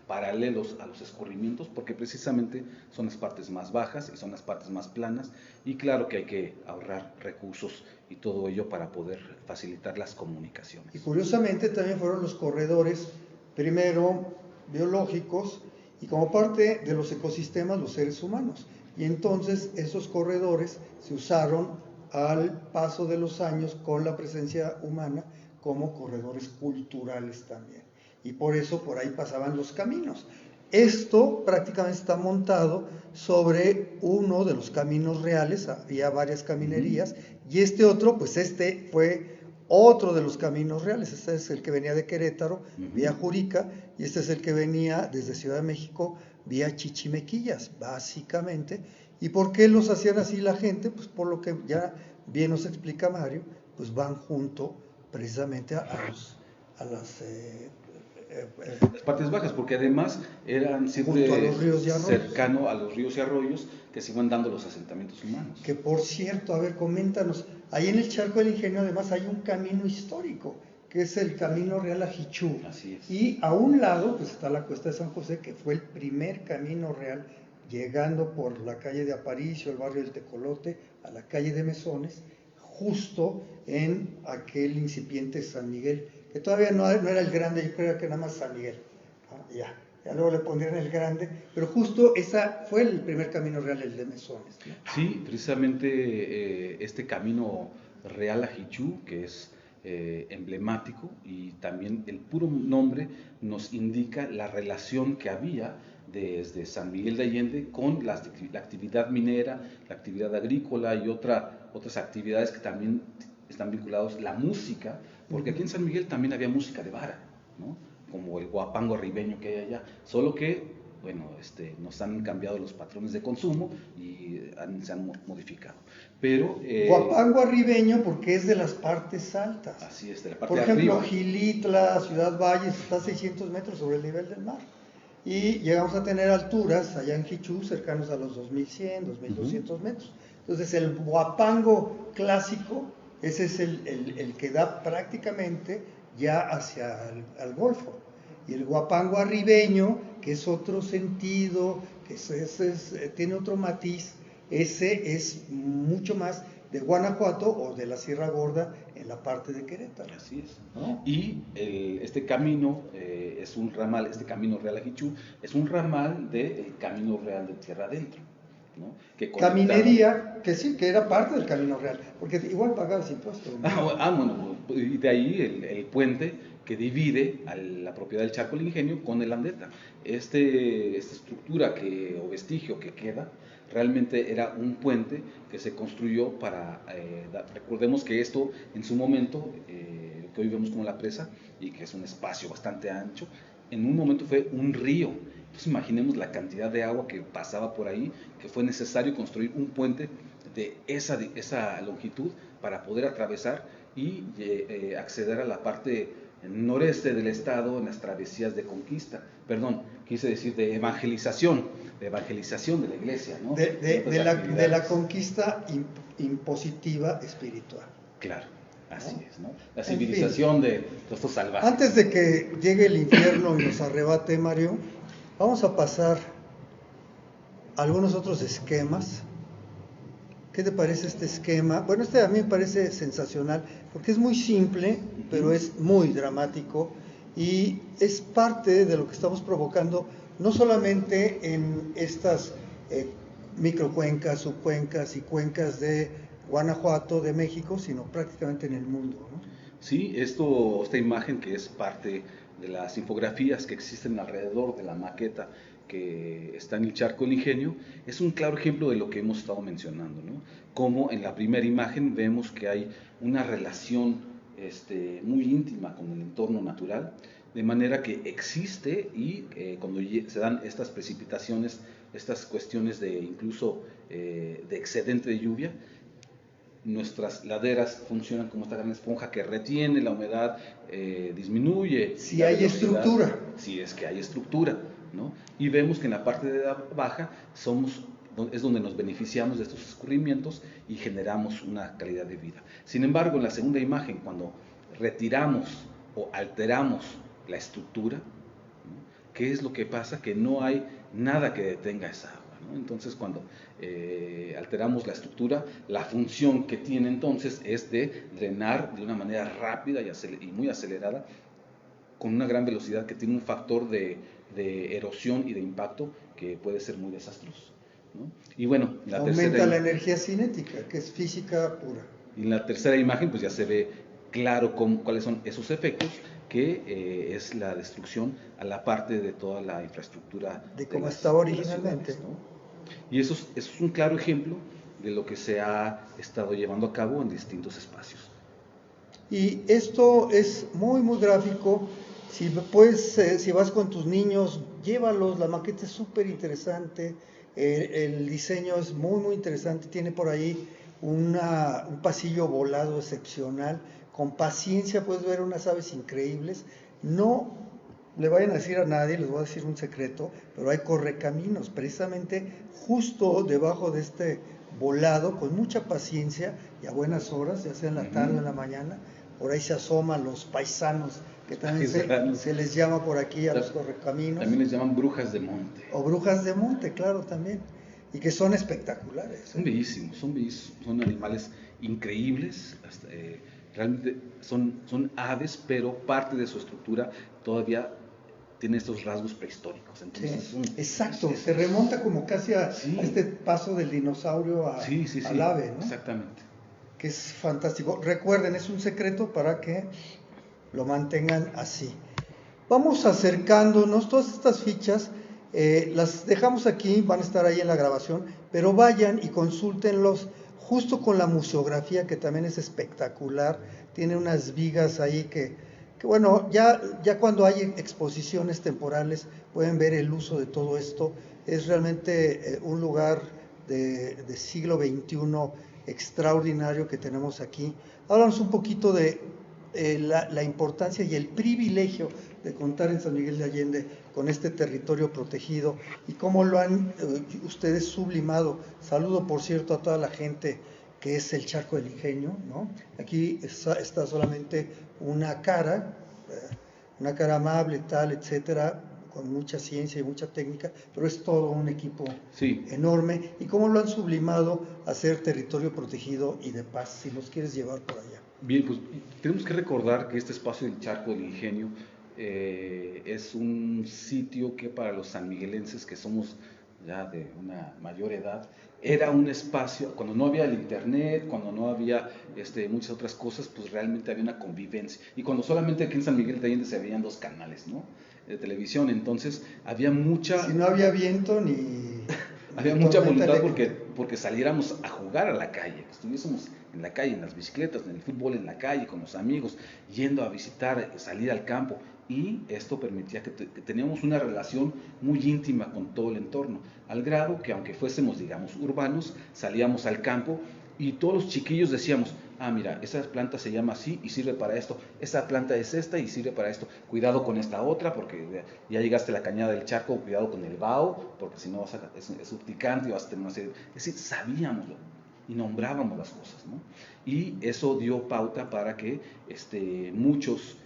paralelos a los escurrimientos, porque precisamente son las partes más bajas y son las partes más planas, y claro que hay que ahorrar recursos y todo ello para poder facilitar las comunicaciones. Y curiosamente también fueron los corredores, primero biológicos, y como parte de los ecosistemas los seres humanos. Y entonces esos corredores se usaron al paso de los años con la presencia humana como corredores culturales también. Y por eso por ahí pasaban los caminos. Esto prácticamente está montado sobre uno de los caminos reales, había varias caminerías, y este otro, pues este fue otro de los caminos reales. Este es el que venía de Querétaro, vía Jurica, y este es el que venía desde Ciudad de México, vía Chichimequillas, básicamente. ¿Y por qué los hacían así la gente? Pues por lo que ya bien nos explica Mario, pues van junto precisamente a las partes bajas, porque además eran siempre cercano a los ríos y arroyos que se iban dando los asentamientos humanos. Que por cierto, a ver, coméntanos, ahí en el Charco del Ingenio además hay un camino histórico, que es el Camino Real Ajichú. Así es. Y a un lado pues está la Cuesta de San José, que fue el primer camino real, llegando por la calle de Aparicio, el barrio del Tecolote, a la calle de Mesones, justo en aquel incipiente San Miguel, que todavía no era el Grande, yo creo que nada más San Miguel. Ya luego le pondrían el Grande, pero justo esa fue el primer camino real, el de Mesones, ¿no? Sí, precisamente este camino real Ajichú, que es emblemático, y también el puro nombre nos indica la relación que había desde San Miguel de Allende con la actividad minera, la actividad agrícola y otras actividades que también están vinculados, la música, porque aquí en San Miguel también había música de vara, ¿no? Como el guapango arribeño que hay allá, solo que, bueno, nos han cambiado los patrones de consumo y se han modificado. Pero guapango arribeño porque es de las partes altas. Así es, de la parte de arriba. Por ejemplo, Gilitla, Ciudad Valles, está a 600 metros sobre el nivel del mar. Y llegamos a tener alturas allá en Jichú cercanos a los 2100, 2200 metros. Entonces el guapango clásico, ese es el que da prácticamente ya hacia el Golfo. Y el guapango arribeño, que es otro sentido, que tiene otro matiz, ese es mucho más de Guanajuato o de la Sierra Gorda en la parte de Querétaro. Así es, ¿no? Y este camino es un ramal, este camino real Ajichú es un ramal del camino real de Tierra Adentro, ¿no? Que caminería, que sí, que era parte del camino real, porque igual pagabas impuestos, ¿no? Bueno, y de ahí el puente que divide a la propiedad del Charco del Ingenio con el Landeta. Esta estructura o vestigio que queda realmente era un puente que se construyó para, recordemos que esto en su momento, que hoy vemos como la presa, y que es un espacio bastante ancho, en un momento fue un río. Entonces imaginemos la cantidad de agua que pasaba por ahí, que fue necesario construir un puente de esa longitud para poder atravesar y acceder a la parte noreste del estado en las travesías de conquista, perdón, quise decir de evangelización de la iglesia, ¿no? De la conquista impositiva espiritual. Claro, así ¿no? es, ¿no? La civilización de estos salvajes. Antes de que llegue el infierno y nos arrebate, Mario, vamos a pasar a algunos otros esquemas. ¿Qué te parece este esquema? Bueno, este a mí me parece sensacional porque es muy simple, pero es muy dramático y es parte de lo que estamos provocando, no solamente en estas microcuencas, subcuencas y cuencas de Guanajuato, de México, sino prácticamente en el mundo, ¿no? Sí, esta imagen que es parte de las infografías que existen alrededor de la maqueta que está en el Charco del Ingenio, es un claro ejemplo de lo que hemos estado mencionando, ¿no? Como en la primera imagen vemos que hay una relación muy íntima con el entorno natural, de manera que existe y cuando se dan estas precipitaciones, estas cuestiones de incluso de excedente de lluvia, nuestras laderas funcionan como esta gran esponja que retiene la humedad, disminuye. Si hay estructura. Si es que hay estructura, ¿no? Y vemos que en la parte de baja es donde nos beneficiamos de estos escurrimientos y generamos una calidad de vida. Sin embargo, en la segunda imagen, cuando retiramos o alteramos la estructura, ¿no? ¿Qué es lo que pasa? Que no hay nada que detenga esa agua, ¿no? Entonces, cuando alteramos la estructura, la función que tiene entonces es de drenar de una manera rápida y muy acelerada, con una gran velocidad que tiene un factor de erosión y de impacto que puede ser muy desastroso, ¿no? Y bueno, aumenta la energía cinética, que es física pura. Y en la tercera imagen pues ya se ve claro cuáles son esos efectos, que es la destrucción a la parte de toda la infraestructura de cómo estaba originalmente, ciudades, ¿no? Y eso es un claro ejemplo de lo que se ha estado llevando a cabo en distintos espacios. Y esto es muy, muy gráfico. Si puedes, si vas con tus niños, llévalos, la maqueta es súper interesante, el diseño es muy, muy interesante, tiene por ahí un pasillo volado excepcional, con paciencia puedes ver unas aves increíbles. No le vayan a decir a nadie, les voy a decir un secreto, pero hay correcaminos precisamente justo debajo de este volado, con mucha paciencia y a buenas horas, ya sea en la tarde o en la mañana. Por ahí se asoman los paisanos, que también se les llama por aquí a los correcaminos. También les llaman brujas de monte. O brujas de monte, claro, también. Y que son espectaculares. Son bellísimos, son animales increíbles. Realmente son aves, pero parte de su estructura todavía tiene estos rasgos prehistóricos. Entonces, sí, exacto, se remonta como casi a este paso del dinosaurio al ave, ¿no? Exactamente. Que es fantástico. Recuerden, es un secreto para que lo mantengan así. Vamos acercándonos, todas estas fichas las dejamos aquí, van a estar ahí en la grabación, pero vayan y consúltenlos justo con la museografía, que también es espectacular. Tiene unas vigas ahí que bueno, ya cuando hay exposiciones temporales pueden ver el uso de todo esto. Es realmente un lugar de siglo XXI extraordinario que tenemos aquí. Háblanos un poquito de la importancia y el privilegio de contar en San Miguel de Allende con este territorio protegido y cómo lo han ustedes sublimado. Saludo, por cierto, a toda la gente que es el Charco del Ingenio, ¿no? Aquí está solamente una cara amable, tal, etcétera, con mucha ciencia y mucha técnica, pero es todo un equipo enorme. ¿Y cómo lo han sublimado a ser territorio protegido y de paz? Si nos quieres llevar por allá. Bien, pues tenemos que recordar que este espacio del Charco del Ingenio es un sitio que para los sanmiguelenses, que somos ya de una mayor edad, era un espacio, cuando no había el internet, cuando no había muchas otras cosas, pues realmente había una convivencia. Y cuando solamente aquí en San Miguel de Allende se veían 2 canales, ¿no?, de televisión, entonces había mucha... Si no había viento ni Había mucha voluntad porque saliéramos a jugar a la calle, que estuviésemos en la calle, en las bicicletas, en el fútbol, en la calle, con los amigos, yendo a visitar, salir al campo. Y esto permitía que teníamos una relación muy íntima con todo el entorno, al grado que aunque fuésemos, digamos, urbanos, salíamos al campo y todos los chiquillos decíamos, ah, mira, esa planta se llama así y sirve para esto, esa planta es esta y sirve para esto, cuidado con esta otra porque ya llegaste a la cañada del charco, cuidado con el vaho, porque si no es urticante y vas a tener una serie, es decir, sabíamoslo y nombrábamos las cosas, ¿no? Y eso dio pauta para que muchas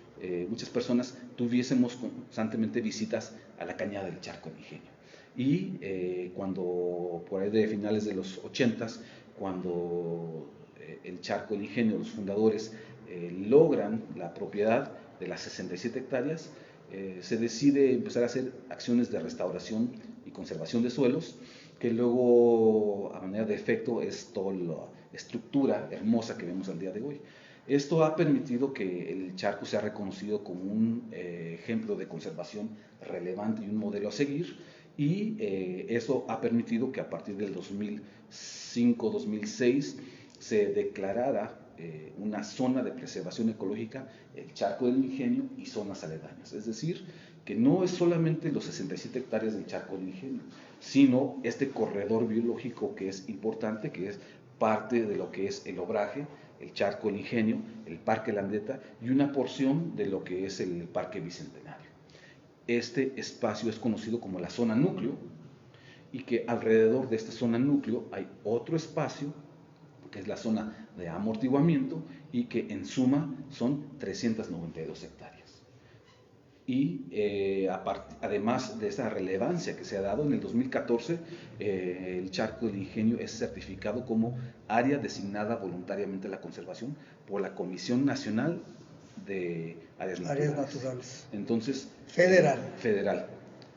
personas tuviésemos constantemente visitas a la cañada del Charco del Ingenio. Y cuando, por ahí de finales de los 80s, cuando el Charco del Ingenio, los fundadores, logran la propiedad de las 67 hectáreas, se decide empezar a hacer acciones de restauración y conservación de suelos, que luego, a manera de efecto, es toda la estructura hermosa que vemos al día de hoy. Esto ha permitido que el charco sea reconocido como un ejemplo de conservación relevante y un modelo a seguir, y eso ha permitido que a partir del 2005-2006 se declarara una zona de preservación ecológica, el Charco del Ingenio y zonas aledañas. Es decir, que no es solamente los 67 hectáreas del Charco del Ingenio, sino este corredor biológico que es importante, que es parte de lo que es el Obraje, el Charco del Ingenio, el Parque Landeta y una porción de lo que es el Parque Bicentenario. Este espacio es conocido como la zona núcleo, y que alrededor de esta zona núcleo hay otro espacio que es la zona de amortiguamiento y que en suma son 392 hectáreas. Y además de esa relevancia que se ha dado, en el 2014 el Charco del Ingenio es certificado como área designada voluntariamente a la conservación por la Comisión Nacional de Áreas Naturales. Entonces, federal.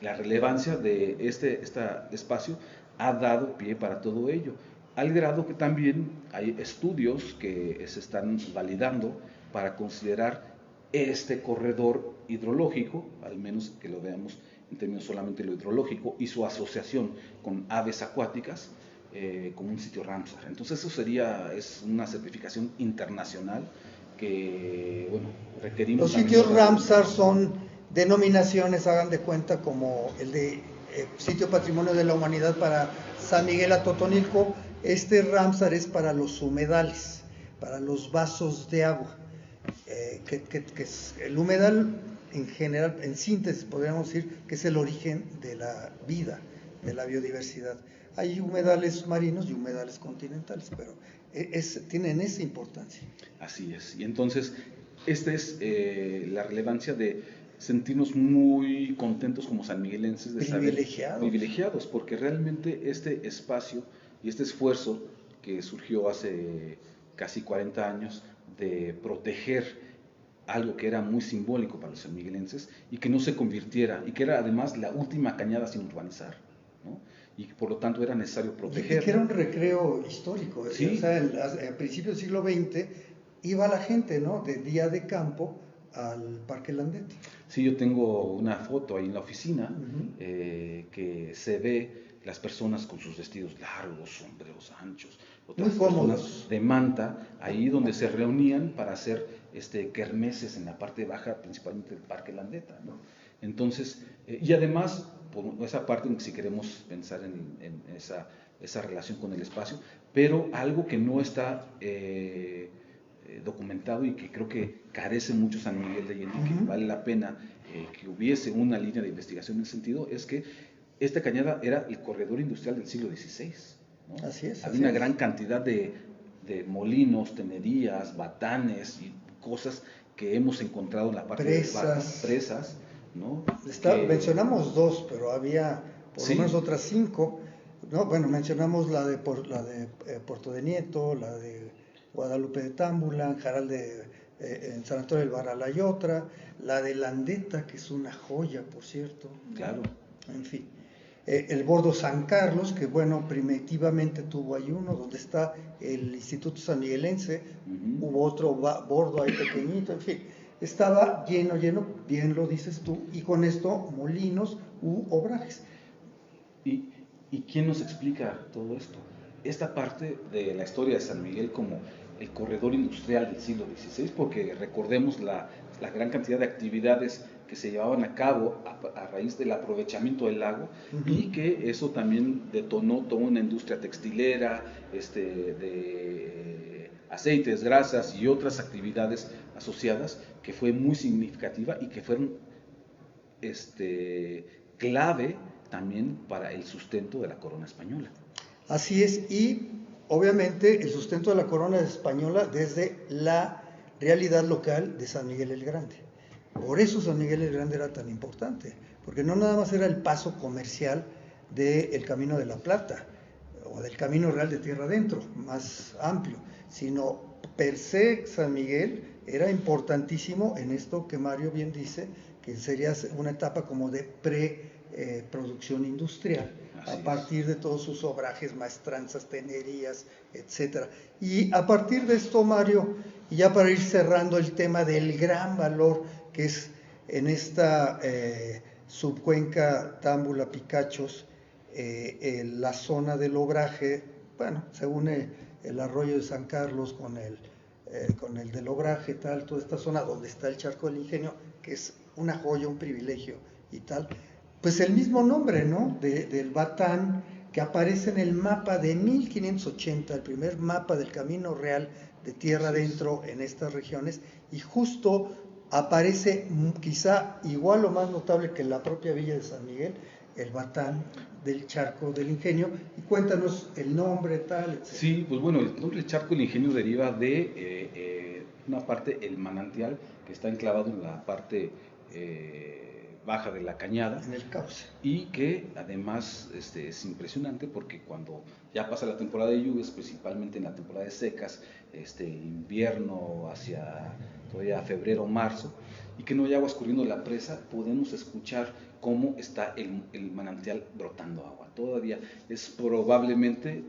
La relevancia de este espacio ha dado pie para todo ello, al grado que también hay estudios que se están validando para considerar este corredor hidrológico, al menos que lo veamos en términos solamente lo hidrológico, y su asociación con aves acuáticas como un sitio Ramsar. Entonces eso es una certificación internacional que, bueno, requerimos. Los sitios Ramsar son denominaciones, hagan de cuenta, como el de Sitio Patrimonio de la Humanidad para San Miguel Atotonilco. Este Ramsar es para los humedales, para los vasos de agua. Que es el humedal en general, en síntesis podríamos decir que es el origen de la vida, de la biodiversidad. Hay humedales marinos y humedales continentales, pero tienen esa importancia. Así es, y entonces esta es la relevancia de sentirnos muy contentos como sanmiguelenses, de privilegiados, porque realmente este espacio y este esfuerzo que surgió hace casi 40 años de proteger algo que era muy simbólico para los sanmiguelenses y que no se convirtiera, y que era además la última cañada sin urbanizar, ¿no? Y por lo tanto era necesario protegerlo. Que era un recreo histórico, sí. O sea, a principios del siglo XX iba la gente, ¿no?, de día de campo al Parque Landeta. Sí, yo tengo una foto ahí en la oficina que se ve las personas con sus vestidos largos, sombreros anchos, otras personas de manta, ahí donde se reunían para hacer kermeses en la parte baja, principalmente del Parque Landeta, ¿no? Entonces, y además, por esa parte, si queremos pensar en esa relación con el espacio, pero algo que no está documentado y que creo que carece mucho San Miguel de Allende, que vale la pena que hubiese una línea de investigación en ese sentido, es que esta cañada era el corredor industrial del siglo XVI, ¿no? Así es. Había una gran cantidad de molinos, tenerías, batanes y cosas que hemos encontrado en la parte de presas, ¿no? Mencionamos dos, pero había por lo menos otras 5, ¿no? Bueno, mencionamos la de Puerto de Nieto, la de Guadalupe de Támbula, Jaral en San Antonio del Varal hay otra, la de Landeta, que es una joya, por cierto. Claro. En fin. El bordo San Carlos, que bueno, primitivamente tuvo ahí uno, donde está el Instituto Sanmiguelense, hubo otro bordo ahí pequeñito, en fin, estaba lleno, bien lo dices tú, y con esto molinos u obrajes. Y ¿Y quién nos explica todo esto? Esta parte de la historia de San Miguel como el corredor industrial del siglo XVI, porque recordemos la gran cantidad de actividades que se llevaban a cabo a raíz del aprovechamiento del lago, y que eso también detonó toda una industria textilera, de aceites, grasas y otras actividades asociadas, que fue muy significativa y que fueron clave también para el sustento de la corona española. Así es, y obviamente el sustento de la corona española desde la realidad local de San Miguel el Grande. Por eso San Miguel el Grande era tan importante, porque no nada más era el paso comercial del Camino de la Plata o del Camino Real de Tierra Adentro, más amplio, sino per se San Miguel era importantísimo en esto que Mario bien dice, que sería una etapa como de preproducción industrial, a partir de todos sus obrajes, maestranzas, tenerías, etcétera. Y a partir de esto, Mario, y ya para ir cerrando el tema del gran valor que es en esta subcuenca Támbula-Picachos, la zona del obraje, bueno, se une el arroyo de San Carlos con el del obraje, tal, toda esta zona donde está el Charco del Ingenio, que es una joya, un privilegio y tal. Pues el mismo nombre, ¿no? Del Batán, que aparece en el mapa de 1580, el primer mapa del Camino Real de Tierra Adentro en estas regiones, y justo aparece quizá igual o más notable que la propia villa de San Miguel, el Batán del Charco del Ingenio. Y cuéntanos el nombre, tal, etc. Sí, pues bueno, el nombre del Charco del Ingenio deriva de una parte, el manantial, que está enclavado en la parte baja de la cañada, en el cauce, y que además es impresionante porque cuando ya pasa la temporada de lluvias, principalmente en la temporada de secas, invierno hacia todavía febrero o marzo, y que no hay agua escurriendo de la presa, podemos escuchar cómo está el manantial brotando agua. Todavía es probablemente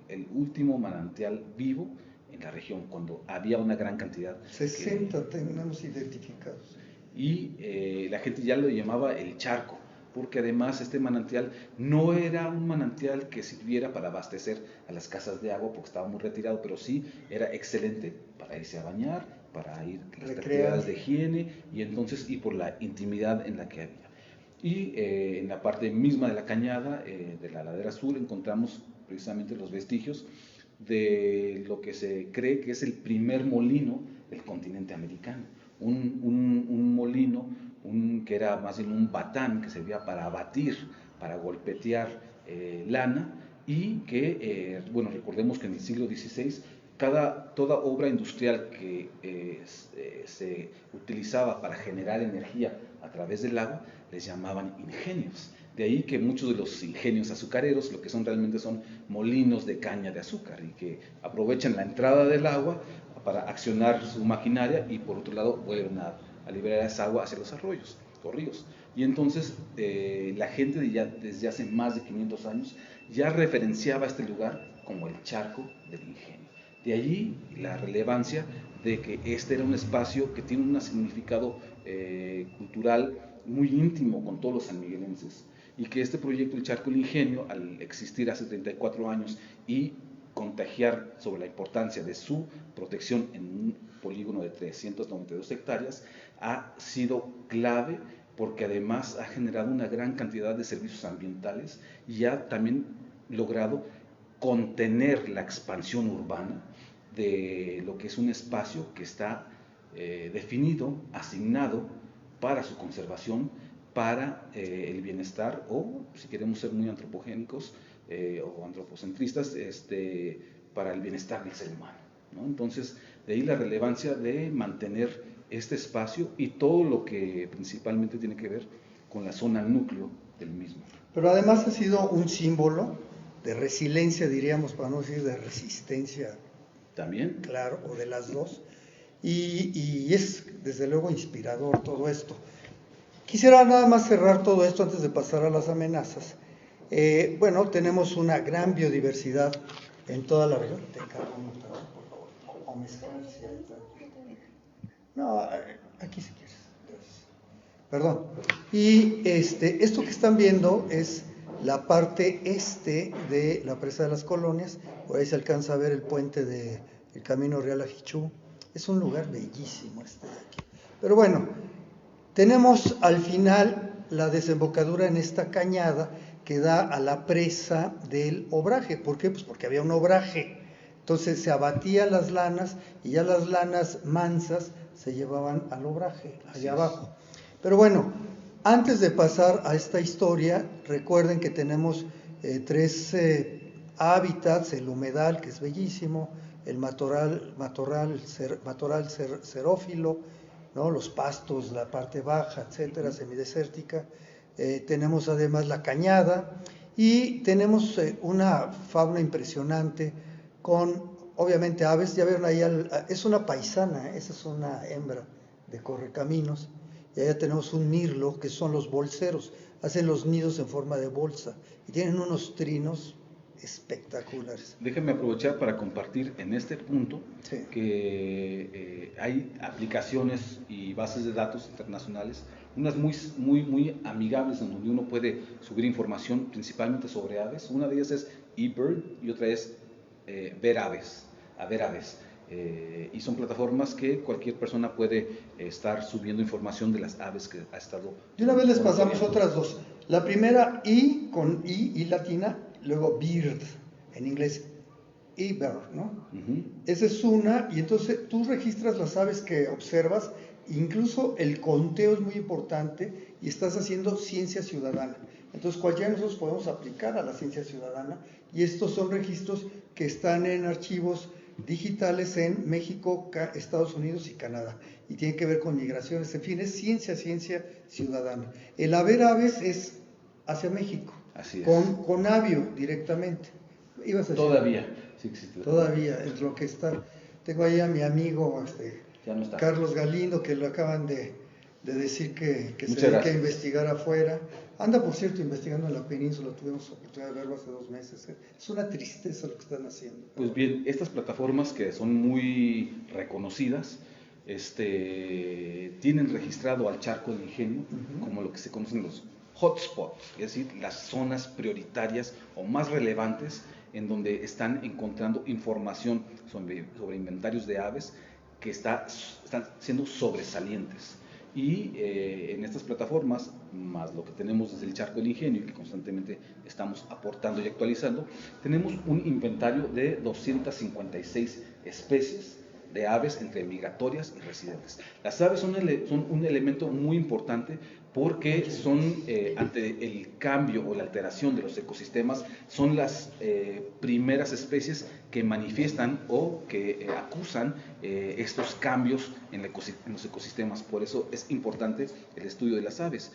el último manantial vivo en la región, cuando había una gran cantidad. 60 tenemos identificados. Y la gente ya lo llamaba el charco, porque además este manantial no era un manantial que sirviera para abastecer a las casas de agua, porque estaba muy retirado, pero sí era excelente para irse a bañar, para ir a las actividades de higiene, y entonces, y por la intimidad en la que había. Y en la parte misma de la cañada, de la ladera sur, encontramos precisamente los vestigios de lo que se cree que es el primer molino del continente americano. Un molino que era más bien un batán que servía para batir, para golpetear lana, y que, bueno, recordemos que en el siglo XVI toda obra industrial que se utilizaba para generar energía a través del agua les llamaban ingenios. De ahí que muchos de los ingenios azucareros lo que son realmente son molinos de caña de azúcar, y que aprovechan la entrada del agua para accionar su maquinaria, y por otro lado vuelven a liberar esa agua hacia los arroyos o ríos. Y entonces la gente desde hace más de 500 años ya referenciaba este lugar como el Charco del Ingenio. De allí la relevancia de que este era un espacio que tiene un significado cultural muy íntimo con todos los sanmiguelenses, y que este proyecto del Charco del Ingenio, al existir hace 34 años y contagiar sobre la importancia de su protección en un polígono de 392 hectáreas, ha sido clave, porque además ha generado una gran cantidad de servicios ambientales y ha también logrado contener la expansión urbana de lo que es un espacio que está definido, asignado para su conservación, para el bienestar, o si queremos ser muy antropogénicos o antropocentristas, para el bienestar del ser humano, ¿no? Entonces, de ahí la relevancia de mantener este espacio y todo lo que principalmente tiene que ver con la zona núcleo del mismo. Pero además ha sido un símbolo de resiliencia, diríamos, para no decir de resistencia. También. Claro, o de las dos. Y es desde luego inspirador todo esto. Quisiera nada más cerrar todo esto antes de pasar a las amenazas. Bueno, tenemos una gran biodiversidad en toda la región. Te encargo un trabajo, por favor. O mezclarse ahí. No, aquí si quieres. Perdón. Y esto que están viendo es la parte este de la presa de las Colonias, por ahí se alcanza a ver el puente del Camino Real a Jichú. Es un lugar bellísimo este de aquí. Pero bueno, tenemos al final la desembocadura en esta cañada que da a la presa del obraje. ¿Por qué? Pues porque había un obraje. Entonces se abatían las lanas y ya las lanas mansas se llevaban al obraje, allá abajo. Pero bueno, antes de pasar a esta historia, recuerden que tenemos tres hábitats: el humedal, que es bellísimo, el matorral xerófilo, ¿no? Los pastos, la parte baja, etcétera, semidesértica. Tenemos además la cañada y tenemos una fauna impresionante con, obviamente, aves. Ya vieron ahí, es una paisana, esa es una hembra de correcaminos. Y allá tenemos un mirlo, que son los bolseros, hacen los nidos en forma de bolsa y tienen unos trinos espectaculares. Déjenme aprovechar para compartir en este punto que hay aplicaciones y bases de datos internacionales, unas muy amigables, en donde uno puede subir información principalmente sobre aves. Una de ellas es eBird y otra es Ver Aves. Y son plataformas que cualquier persona puede estar subiendo información de las aves que ha estado. De una vez les pasamos otras dos. La primera, I con I latina, luego bird, en inglés, eBird, ¿no? Esa es una, y entonces tú registras las aves que observas, incluso el conteo es muy importante, y estás haciendo ciencia ciudadana. Entonces cualquiera de nosotros podemos aplicar a la ciencia ciudadana, y estos son registros que están en archivos digitales en México, Estados Unidos y Canadá, y tienen que ver con migraciones. En fin, es ciencia ciudadana. El haber aves es hacia México. Así es. Con Avio directamente. ¿Ibas a decir? Todavía, sí existe. Todavía, es lo que está. Tengo ahí a mi amigo ya no está. Carlos Galindo, que lo acaban de decir que se dedica a investigar afuera. Anda, por cierto, investigando en la península, tuvimos oportunidad de verlo hace 2 meses. Es una tristeza lo que están haciendo. Pues bien, estas plataformas que son muy reconocidas, tienen registrado al Charco del Ingenio como lo que se conocen los hotspots, es decir, las zonas prioritarias o más relevantes en donde están encontrando información sobre inventarios de aves que están siendo sobresalientes. Y en estas plataformas, más lo que tenemos desde el Charco del Ingenio y que constantemente estamos aportando y actualizando, tenemos un inventario de 256 especies de aves entre migratorias y residentes. Las aves son un elemento muy importante porque son, ante el cambio o la alteración de los ecosistemas, son las primeras especies que manifiestan o que acusan estos cambios en los ecosistemas. Por eso es importante el estudio de las aves.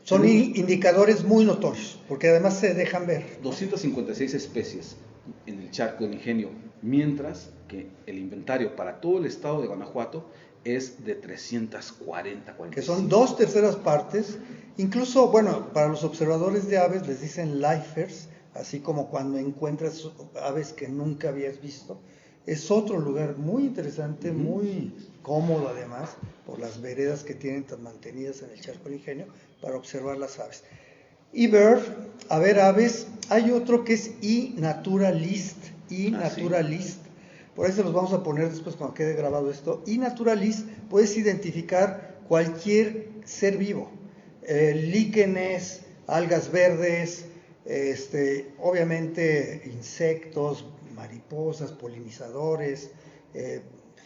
Son indicadores muy notorios, porque además se dejan ver. 256 especies en el Charco del Ingenio, mientras que el inventario para todo el estado de Guanajuato es de 340. Que son 2/3 partes. Incluso, bueno, para los observadores de aves les dicen lifers, así como cuando encuentras aves que nunca habías visto. Es otro lugar muy interesante, muy cómodo además, por las veredas que tienen tan mantenidas en el Charco del Ingenio, para observar las aves. eBird, a ver aves. Hay otro que es eNaturalist. Por ahí se los vamos a poner después cuando quede grabado esto. eNaturalist, puedes identificar cualquier ser vivo, líquenes, algas verdes, obviamente insectos, mariposas, polinizadores,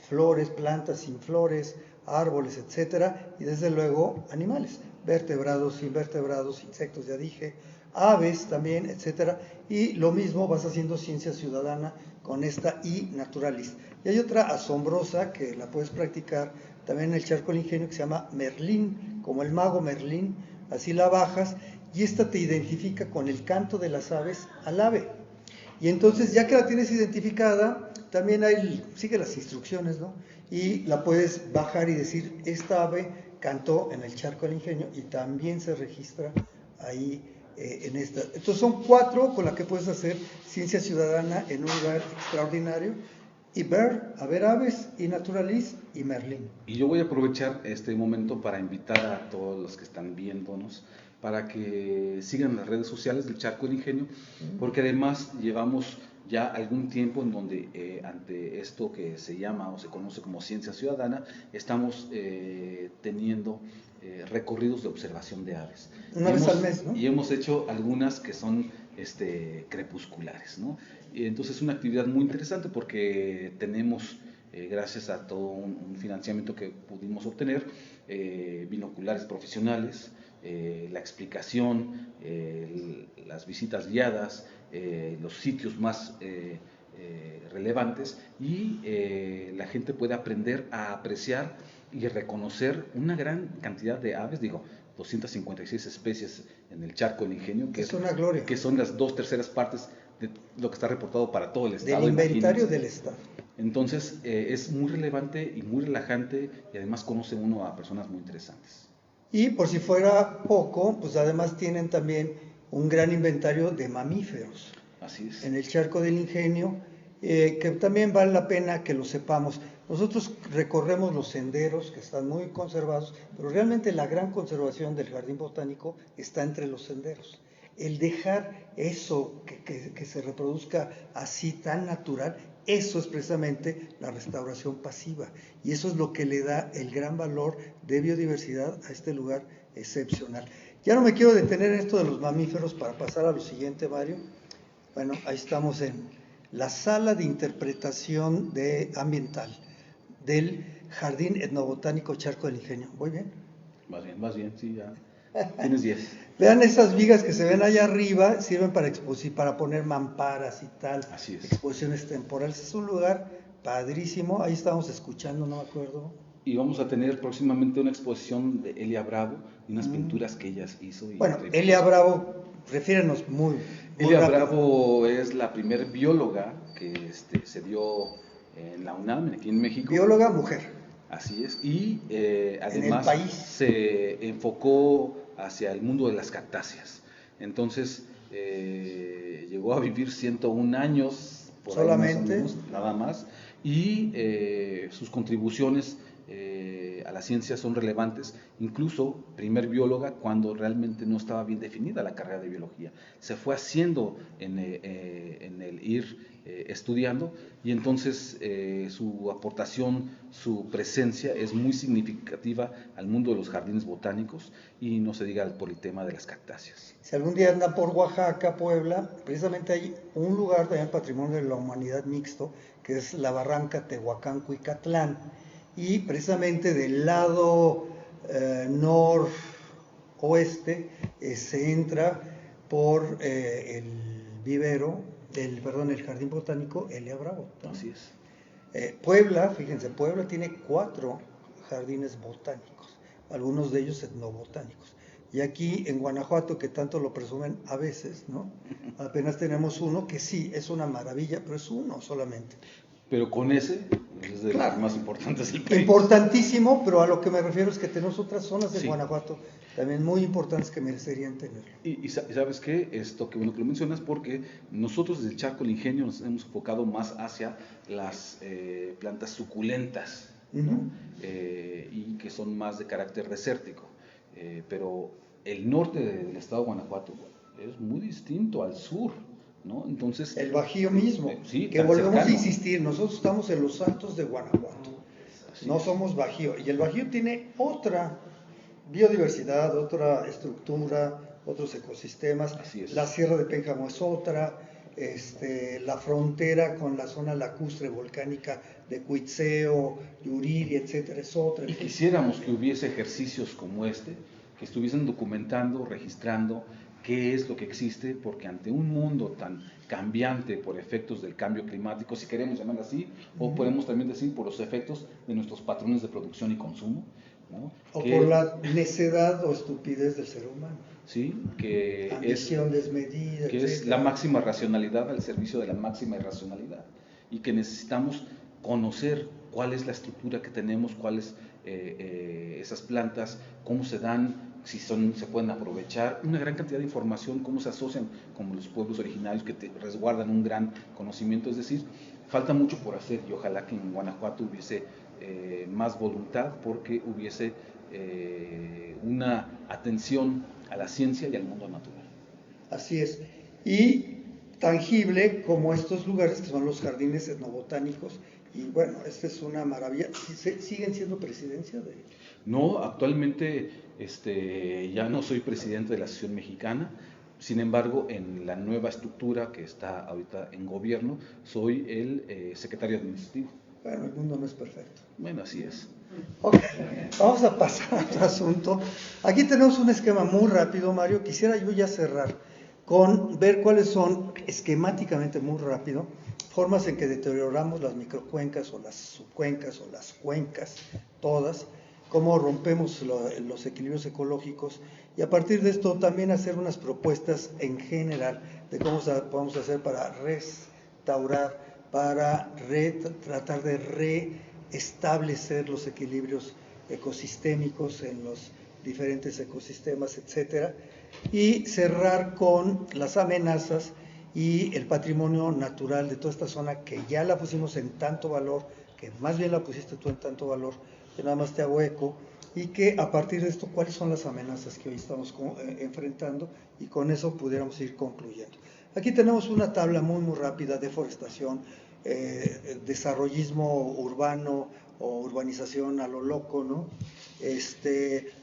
flores, plantas sin flores, árboles, etcétera, y desde luego animales, vertebrados, invertebrados, insectos, ya dije, aves también, etcétera. Y lo mismo vas haciendo ciencia ciudadana con esta eNaturalist. Y hay otra asombrosa que la puedes practicar también en el Charco del Ingenio, que se llama Merlín, como el mago Merlín. Así la bajas y esta te identifica con el canto de las aves al ave. Y entonces, ya que la tienes identificada, también sigue las instrucciones, ¿no? Y la puedes bajar y decir, esta ave cantó en el Charco del Ingenio, y también se registra ahí en esta. Entonces son 4 con las que puedes hacer ciencia ciudadana en un lugar extraordinario: eBird, a ver aves, eNaturalist y Merlín. Y yo voy a aprovechar este momento para invitar a todos los que están viéndonos para que sigan las redes sociales del Charco del Ingenio, porque además llevamos ya algún tiempo en donde ante esto que se llama o se conoce como ciencia ciudadana, estamos teniendo recorridos de observación de aves. Una vez al mes, ¿no? Y hemos hecho algunas que son crepusculares, ¿no? Y entonces es una actividad muy interesante porque tenemos, gracias a todo un financiamiento que pudimos obtener, binoculares profesionales, la explicación, las visitas guiadas, los sitios más relevantes, y la gente puede aprender a apreciar y reconocer una gran cantidad de aves, 256 especies en el Charco del Ingenio, es una gloria, que son las 2/3 partes de lo que está reportado para todo el estado. Del inventario del estado. Entonces es muy relevante y muy relajante, y además conoce uno a personas muy interesantes. Y por si fuera poco, pues además tienen también un gran inventario de mamíferos. Así es. En el Charco del Ingenio, que también vale la pena que lo sepamos. Nosotros recorremos los senderos que están muy conservados, pero realmente la gran conservación del jardín botánico está entre los senderos. El dejar eso que se reproduzca así tan natural, eso es precisamente la restauración pasiva, y eso es lo que le da el gran valor de biodiversidad a este lugar excepcional. Ya no me quiero detener en esto de los mamíferos para pasar a lo siguiente, Mario. Bueno, ahí estamos en la sala de interpretación ambiental del Jardín Etnobotánico Charco del Ingenio. ¿Voy bien? Vas bien, sí, ya tienes 10. Vean esas vigas que se ven allá arriba, sirven para poner mamparas y tal. Así es. Exposiciones temporales. Es un lugar padrísimo. Ahí estábamos escuchando, no me acuerdo. Y vamos a tener próximamente una exposición de Elia Bravo y unas pinturas que ella hizo. Bueno, Elia Bravo, refiérenos muy Elia rápido. Bravo es la primer bióloga que se dio en la UNAM, aquí en México. Bióloga mujer. Así es, y además en el país se enfocó hacia el mundo de las cactáceas. Entonces llegó a vivir 101 años, por solamente, ahí más o menos, nada más, y sus contribuciones a la ciencia son relevantes, incluso primer bióloga cuando realmente no estaba bien definida la carrera de biología. Se fue haciendo en el ir estudiando, y entonces su aportación, su presencia es muy significativa al mundo de los jardines botánicos, y no se diga por el tema de las cactáceas. Si algún día anda por Oaxaca, Puebla, precisamente hay un lugar también patrimonio de la humanidad mixto, que es la barranca Tehuacán-Cuicatlán, y precisamente del lado noroeste se entra por el vivero, el jardín botánico Elia Bravo, ¿no? Así es. Puebla, fíjense, Puebla tiene 4 jardines botánicos, algunos de ellos etnobotánicos. Y aquí en Guanajuato, que tanto lo presumen a veces, ¿no? Apenas tenemos uno que sí, es una maravilla, pero es uno solamente. Pero con ese es de los más importantes del país. Importantísimo, pero a lo que me refiero es que tenemos otras zonas de Guanajuato también muy importantes que merecerían tenerlo. Y ¿sabes qué? Esto que bueno que lo mencionas, porque nosotros desde el Charco del Ingenio nos hemos enfocado más hacia las plantas suculentas, ¿no? Y que son más de carácter desértico. Pero el norte del estado de Guanajuato es muy distinto al sur, ¿no? Entonces, el Bajío mismo, sí, que volvemos cercano a insistir, nosotros estamos en los Altos de Guanajuato, no somos Bajío, y el Bajío tiene otra biodiversidad, otra estructura, otros ecosistemas. La Sierra de Pénjamo es otra, la frontera con la zona lacustre volcánica de Cuitzeo, Yuriria, etcétera, es otra. Y quisiéramos que hubiese ejercicios como que estuviesen documentando, registrando qué es lo que existe, porque ante un mundo tan cambiante por efectos del cambio climático, si queremos llamarlo así, o podemos también decir por los efectos de nuestros patrones de producción y consumo, ¿no? O por la necedad o estupidez del ser humano. Sí, que ambición desmedida, que es la máxima racionalidad al servicio de la máxima irracionalidad, y que necesitamos conocer cuál es la estructura que tenemos, cuáles esas plantas, cómo se dan, si se pueden aprovechar, una gran cantidad de información, cómo se asocian con los pueblos originarios que resguardan un gran conocimiento. Es decir, falta mucho por hacer, y ojalá que en Guanajuato hubiese más voluntad, porque hubiese una atención a la ciencia y al mundo natural. Así es. Y tangible como estos lugares que son los jardines etnobotánicos. Y bueno, esta es una maravilla. ¿Siguen siendo presidencia de...? No, actualmente ya no soy presidente de la Asociación Mexicana. Sin embargo, en la nueva estructura que está ahorita en gobierno, soy el secretario administrativo. Bueno, el mundo no es perfecto. Bueno, así es. Ok, vamos a pasar a otro asunto. Aquí tenemos un esquema muy rápido, Mario. Quisiera yo ya cerrar con ver cuáles son, esquemáticamente muy rápido, formas en que deterioramos las microcuencas o las subcuencas o las cuencas, todas, cómo rompemos los equilibrios ecológicos y a partir de esto también hacer unas propuestas en general de cómo podemos hacer para restaurar, para tratar de reestablecer los equilibrios ecosistémicos en los diferentes ecosistemas, etcétera, y cerrar con las amenazas y el patrimonio natural de toda esta zona que ya la pusimos en tanto valor, que más bien la pusiste tú en tanto valor, que nada más te hago eco, y que a partir de esto, cuáles son las amenazas que hoy estamos enfrentando, y con eso pudiéramos ir concluyendo. Aquí tenemos una tabla muy rápida: deforestación, desarrollismo urbano o urbanización a lo loco, ¿no?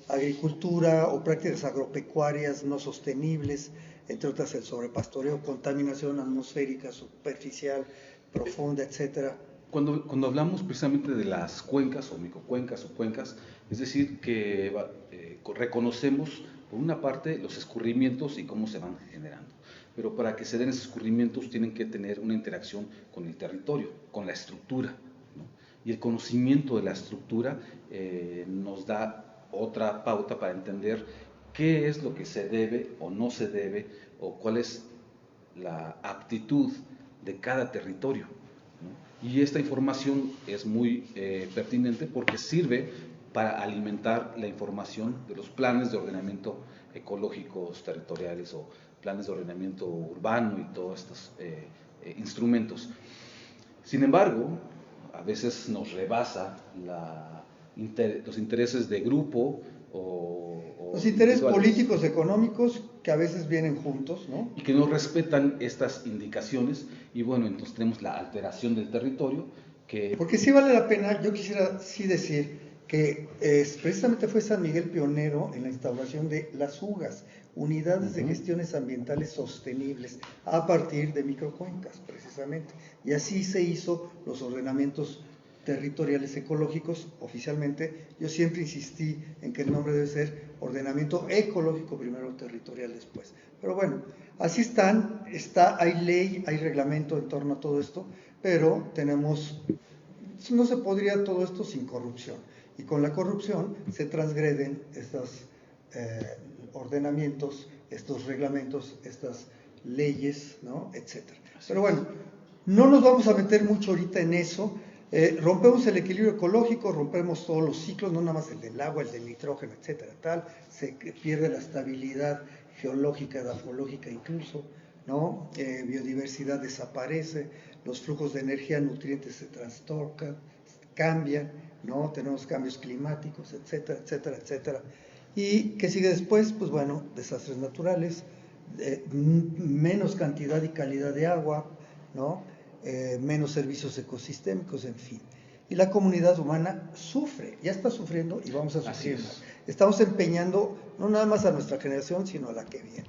Agricultura o prácticas agropecuarias no sostenibles, entre otras el sobrepastoreo, contaminación atmosférica superficial, profunda, etcétera. Cuando hablamos precisamente de las cuencas o microcuencas o cuencas, es decir, que reconocemos por una parte los escurrimientos y cómo se van generando, pero para que se den esos escurrimientos tienen que tener una interacción con el territorio, con la estructura, ¿no? Y el conocimiento de la estructura nos da otra pauta para entender qué es lo que se debe o no se debe, o cuál es la aptitud de cada territorio, ¿no? Y esta información es muy pertinente porque sirve para alimentar la información de los planes de ordenamiento ecológicos territoriales o planes de ordenamiento urbano y todos estos instrumentos. Sin embargo, a veces nos rebasa los intereses de grupo o los intereses políticos, económicos, que a veces vienen juntos, ¿no? Y que no respetan estas indicaciones, y bueno, entonces tenemos la alteración del territorio. Porque sí vale la pena, yo quisiera sí decir que precisamente fue San Miguel pionero en la instauración de las UGAS, Unidades de Gestiones Ambientales Sostenibles, a partir de microcuencas, precisamente. Y así se hizo los ordenamientos territoriales ecológicos. Oficialmente yo siempre insistí en que el nombre debe ser ordenamiento ecológico primero, territorial después. Pero bueno, así hay ley, hay reglamento en torno a todo esto, pero no se podría todo esto sin corrupción. Y con la corrupción se transgreden estos ordenamientos, estos reglamentos, estas leyes, ¿no? Etcétera. Pero bueno, no nos vamos a meter mucho ahorita en eso. Rompemos el equilibrio ecológico, rompemos todos los ciclos, no nada más el del agua, el del nitrógeno, etcétera, tal. Se pierde la estabilidad geológica, edafológica incluso, ¿no? Biodiversidad desaparece, los flujos de energía, nutrientes se trastocan, cambian, ¿no? Tenemos cambios climáticos, etcétera, etcétera, etcétera. ¿Y qué sigue después? Pues bueno, desastres naturales, menos cantidad y calidad de agua, ¿no? Menos servicios ecosistémicos, en fin. Y la comunidad humana sufre, ya está sufriendo y vamos a sufrir más. Estamos empeñando no nada más a nuestra generación, sino a la que viene.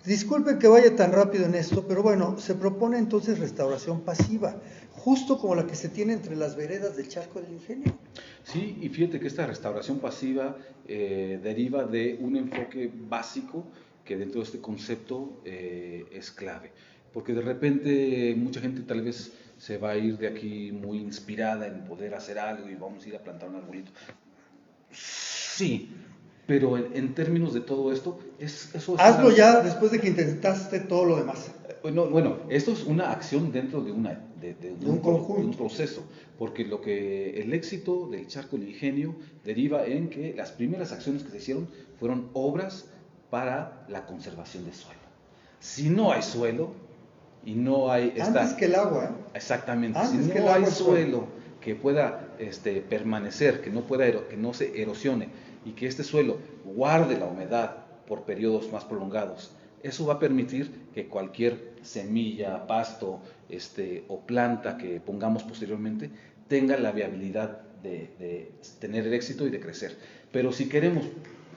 Disculpen que vaya tan rápido en esto, pero bueno, se propone entonces restauración pasiva, justo como la que se tiene entre las veredas del Charco del Ingenio. Sí, y fíjate que esta restauración pasiva deriva de un enfoque básico que dentro de este concepto es clave, porque de repente mucha gente tal vez se va a ir de aquí muy inspirada en poder hacer algo y vamos a ir a plantar un arbolito. Sí, pero en términos de todo esto, eso es hazlo ya después de que intentaste todo lo demás. Bueno, esto es una acción dentro de un conjunto, de un proceso, porque el éxito del Charco del Ingenio deriva en que las primeras acciones que se hicieron fueron obras para la conservación del suelo. Si no hay suelo y no hay... Antes que el agua. Exactamente, Antes si que el no hay agua suelo que pueda permanecer, que no se erosione y que este suelo guarde la humedad por periodos más prolongados. Eso va a permitir que cualquier semilla, pasto o planta que pongamos posteriormente tenga la viabilidad de tener el éxito y de crecer. Pero si queremos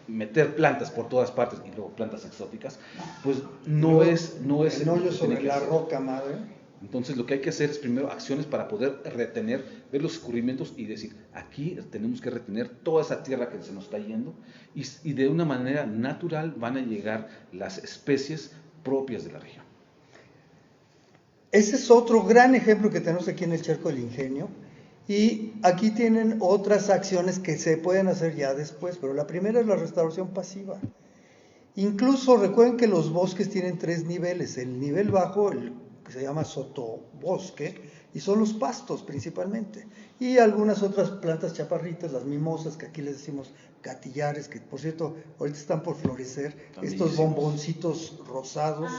meter plantas por todas partes y luego plantas exóticas, pues no es el hoyo sobre la roca madre. Entonces lo que hay que hacer es primero acciones para poder retener, ver los escurrimientos y decir, aquí tenemos que retener toda esa tierra que se nos está yendo y de una manera natural van a llegar las especies propias de la región. Ese es otro gran ejemplo que tenemos aquí en el Charco del Ingenio. Y aquí tienen otras acciones que se pueden hacer ya después, pero la primera es la restauración pasiva. Incluso recuerden que los bosques tienen 3 niveles. El nivel bajo, el que se llama sotobosque, y son los pastos principalmente. Y algunas otras plantas chaparritas, las mimosas, que aquí les decimos catillares, que por cierto ahorita están por florecer, estos bomboncitos rosados,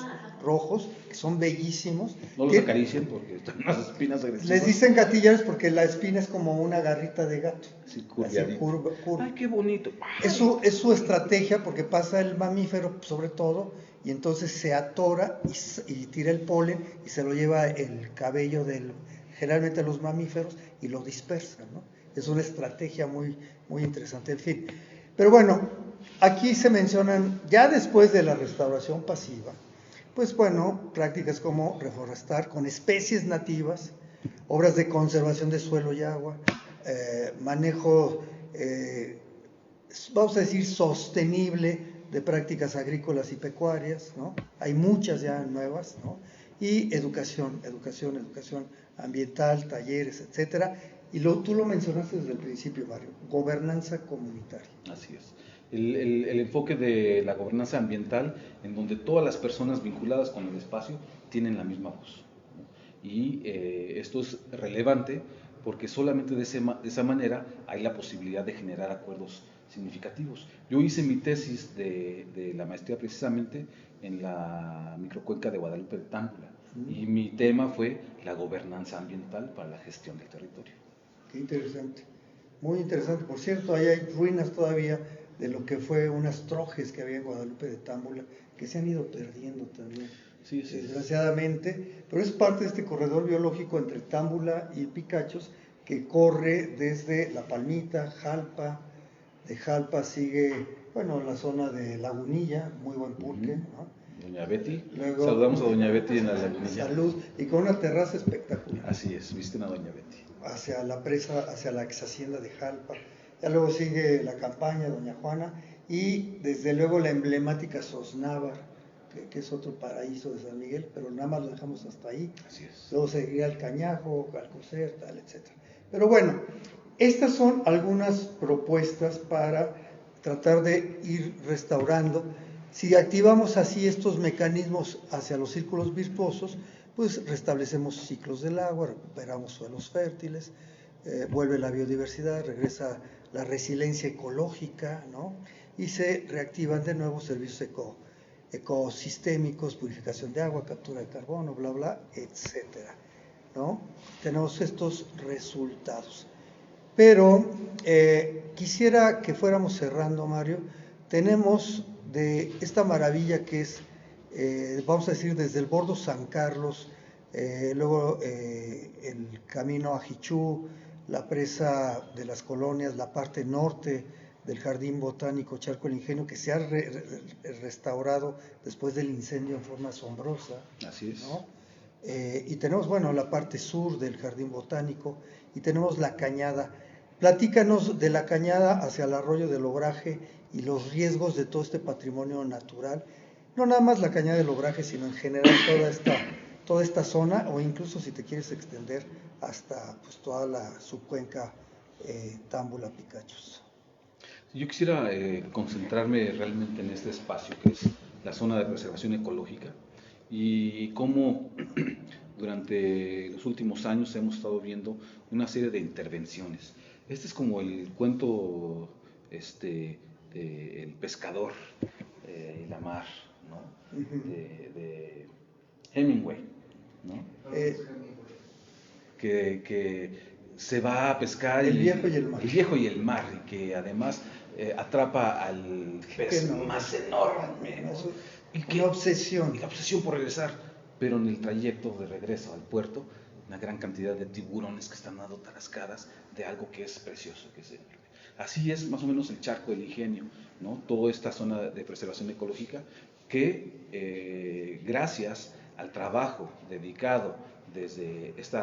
rojos, que son bellísimos. No los acaricien porque están unas espinas agresivas. Les dicen catillares porque la espina es como una garrita de gato. Sí, curva. Ay, qué bonito. Es su estrategia porque pasa el mamífero sobre todo y entonces se atora y tira el polen y se lo lleva el cabello generalmente los mamíferos y lo dispersa, ¿no? Es una estrategia muy, muy interesante, en fin. Pero bueno, aquí se mencionan, ya después de la restauración pasiva, pues bueno, prácticas como reforestar con especies nativas, obras de conservación de suelo y agua, manejo, vamos a decir, sostenible de prácticas agrícolas y pecuarias, ¿no? Hay muchas ya nuevas, ¿no? Y educación ambiental, talleres, etcétera. Y tú lo mencionaste desde el principio, Mario, gobernanza comunitaria. Así es. El enfoque de la gobernanza ambiental, en donde todas las personas vinculadas con el espacio tienen la misma voz, ¿no? Y esto es relevante porque solamente de esa manera hay la posibilidad de generar acuerdos significativos. Yo hice mi tesis de la maestría precisamente en la microcuenca de Guadalupe de Támbula, y mi tema fue la gobernanza ambiental para la gestión del territorio. Qué interesante, muy interesante. Por cierto, ahí hay ruinas todavía de lo que fue unas trojes que había en Guadalupe de Támbula, que se han ido perdiendo también, sí. Desgraciadamente, pero es parte de este corredor biológico entre Támbula y Picachos, que corre desde La Palmita, Jalpa, de Jalpa sigue, bueno, la zona de Lagunilla, muy buen pulque, ¿no? Doña Betty, luego, saludamos a Doña Betty en la Lagunilla. Salud, y con una terraza espectacular. Así es, viste a Doña Betty. Hacia la presa, hacia la ex hacienda de Jalpa. Ya luego sigue la campaña Doña Juana y desde luego la emblemática Sosnávar, que es otro paraíso de San Miguel, pero nada más lo dejamos hasta ahí. Así es. Luego seguiría el Cañajo, Alcocer, tal, etc. Pero bueno, estas son algunas propuestas para tratar de ir restaurando. Si activamos así estos mecanismos hacia los círculos virtuosos, pues restablecemos ciclos del agua, recuperamos suelos fértiles, vuelve la biodiversidad, regresa la resiliencia ecológica, ¿no? Y se reactivan de nuevo servicios ecosistémicos, purificación de agua, captura de carbono, bla, bla, etcétera, ¿no? Tenemos estos resultados. Pero quisiera que fuéramos cerrando, Mario. Tenemos de esta maravilla que es, vamos a decir, desde el Bordo San Carlos, luego el camino a Jichú, la presa de las colonias, la parte norte del Jardín Botánico Charco del Ingenio, que se ha restaurado después del incendio en forma asombrosa. Así es. ¿No? Y tenemos, bueno, la parte sur del Jardín Botánico y tenemos la cañada. Platícanos de la cañada hacia el arroyo del Obraje y los riesgos de todo este patrimonio natural. No nada más la cañada del Obraje, sino en general toda esta zona, o incluso si te quieres extender hasta pues, toda la subcuenca Támbula-Picachos. Yo quisiera concentrarme realmente en este espacio que es la zona de preservación ecológica y cómo durante los últimos años hemos estado viendo una serie de intervenciones. Este es como el cuento el pescador y la mar, ¿no? de Hemingway, ¿no? Que se va a pescar. El viejo y el mar. El viejo y el mar, y que además atrapa al pez más enorme, ¿no? Una obsesión. Y la obsesión por regresar, pero en el trayecto de regreso al puerto, una gran cantidad de tiburones que están dando tarascadas de algo que es precioso, que es enorme. Así es más o menos el charco del Ingenio, ¿no? Toda esta zona de preservación ecológica que gracias al trabajo dedicado desde este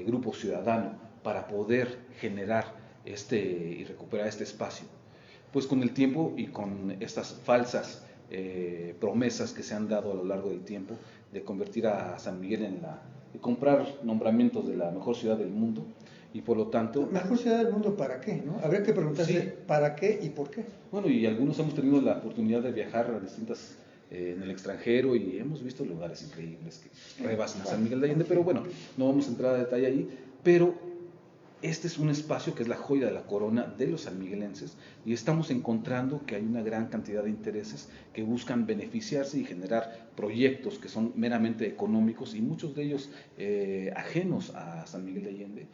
grupo ciudadano para poder generar y recuperar este espacio, pues con el tiempo y con estas falsas promesas que se han dado a lo largo del tiempo de convertir a San Miguel de comprar nombramientos de la mejor ciudad del mundo, y por lo tanto... ¿Mejor ciudad del mundo para qué? ¿No? Habría que preguntarse sí, para qué y por qué. Bueno, y algunos hemos tenido la oportunidad de viajar a distintas en el extranjero y hemos visto lugares increíbles que rebasan a San Miguel de Allende, pero bueno, no vamos a entrar a detalle ahí, pero este es un espacio que es la joya de la corona de los sanmiguelenses, y estamos encontrando que hay una gran cantidad de intereses que buscan beneficiarse y generar proyectos que son meramente económicos, y muchos de ellos ajenos a San Miguel de Allende,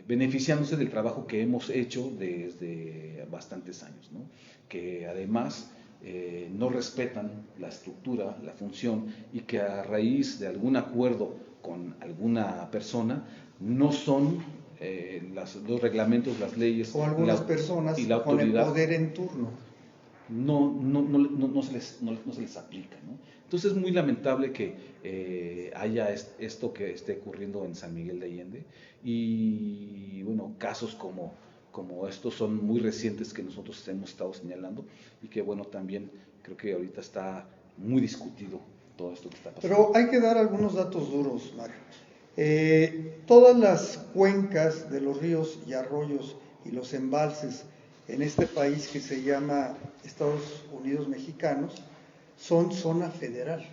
beneficiándose del trabajo que hemos hecho desde bastantes años, ¿no? Que además no respetan la estructura, la función, y que a raíz de algún acuerdo con alguna persona no son los reglamentos, las leyes o algunas personas y la autoridad, con el poder en turno no se les aplica, ¿no? Entonces es muy lamentable que haya esto que esté ocurriendo en San Miguel de Allende, y bueno, casos como estos son muy recientes que nosotros hemos estado señalando, y que bueno, también creo que ahorita está muy discutido todo esto que está pasando. Pero hay que dar algunos datos duros, Mario. Todas las cuencas de los ríos y arroyos y los embalses en este país que se llama Estados Unidos Mexicanos son zona federal.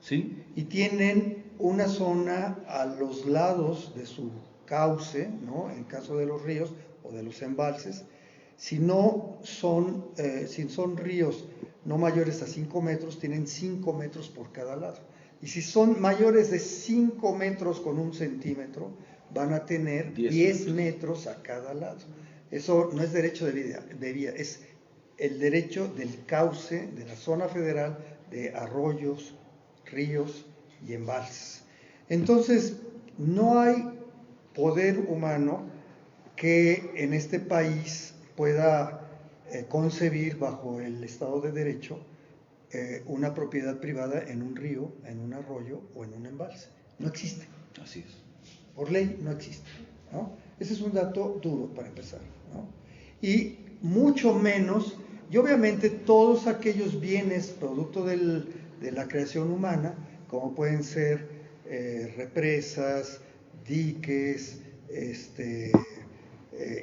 ¿Sí? Y tienen una zona a los lados de su cauce, ¿no? En caso de los ríos o de los embalses. Si son ríos no mayores a 5 metros, tienen 5 metros por cada lado. Y si son mayores de 5 metros con 1 centímetro, van a tener 10 metros a cada lado. Eso no es derecho de vía, es el derecho del cauce de la zona federal de arroyos, ríos y embalses. Entonces, no hay poder humano que en este país pueda concebir bajo el Estado de Derecho una propiedad privada en un río, en un arroyo o en un embalse. No existe. Así es. Por ley no existe, ¿no? Ese es un dato duro para empezar, ¿no? Y mucho menos, y obviamente todos aquellos bienes producto de la creación humana, como pueden ser represas, diques,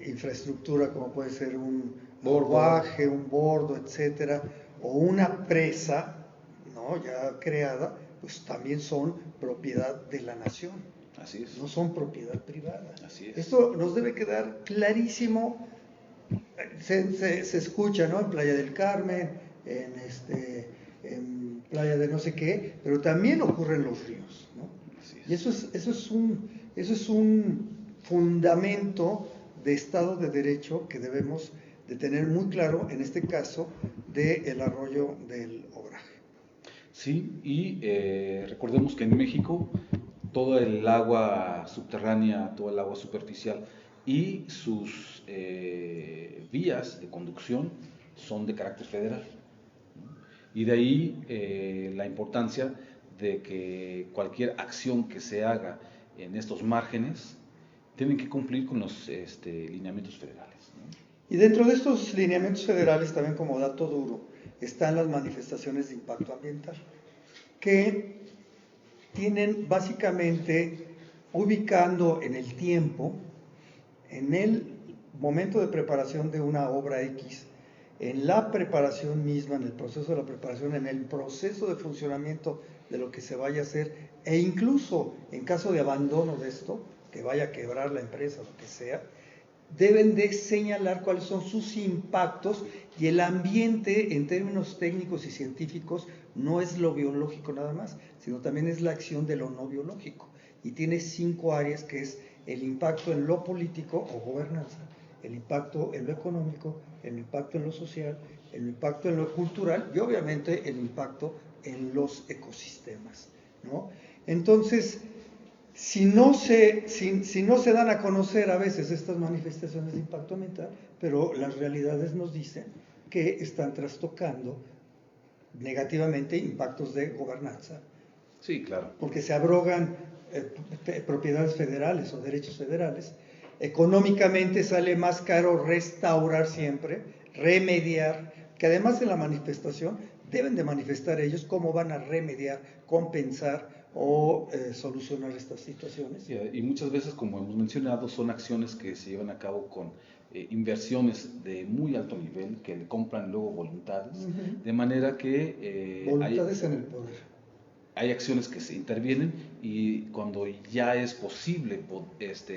infraestructura como puede ser un bordaje, un bordo, etcétera, o una presa, ¿no? Ya creada, pues también son propiedad de la nación. Así es. No son propiedad privada. Así es. Esto nos debe quedar clarísimo. Se escucha, ¿no? En Playa del Carmen, en Playa de no sé qué, pero también ocurre en los ríos, ¿no? Así es. Y eso es un fundamento de Estado de Derecho que debemos de tener muy claro en este caso del arroyo del Obraje. Sí, y recordemos que en México todo el agua subterránea, todo el agua superficial y sus vías de conducción son de carácter federal, ¿no? Y de ahí la importancia de que cualquier acción que se haga en estos márgenes tienen que cumplir con los lineamientos federales, ¿no? Y dentro de estos lineamientos federales, también como dato duro, están las manifestaciones de impacto ambiental, que tienen básicamente, ubicando en el tiempo, en el momento de preparación de una obra X, en la preparación misma, en el proceso de la preparación, en el proceso de funcionamiento de lo que se vaya a hacer, e incluso en caso de abandono de esto, que vaya a quebrar la empresa, lo que sea, deben de señalar cuáles son sus impactos, y el ambiente en términos técnicos y científicos no es lo biológico nada más, sino también es la acción de lo no biológico, y tiene 5 áreas, que es el impacto en lo político o gobernanza, el impacto en lo económico, el impacto en lo social, el impacto en lo cultural y obviamente el impacto en los ecosistemas, ¿no? Entonces, si no se dan a conocer a veces estas manifestaciones de impacto ambiental, pero las realidades nos dicen que están trastocando negativamente impactos de gobernanza. Sí, claro. Porque se abrogan propiedades federales o derechos federales. Económicamente sale más caro restaurar siempre, remediar, que además de la manifestación deben de manifestar ellos cómo van a remediar, compensar o solucionar estas situaciones. Y muchas veces, como hemos mencionado, son acciones que se llevan a cabo con inversiones de muy alto nivel, que le compran luego voluntades, de manera que voluntades en el poder. Hay acciones que se intervienen y cuando ya es posible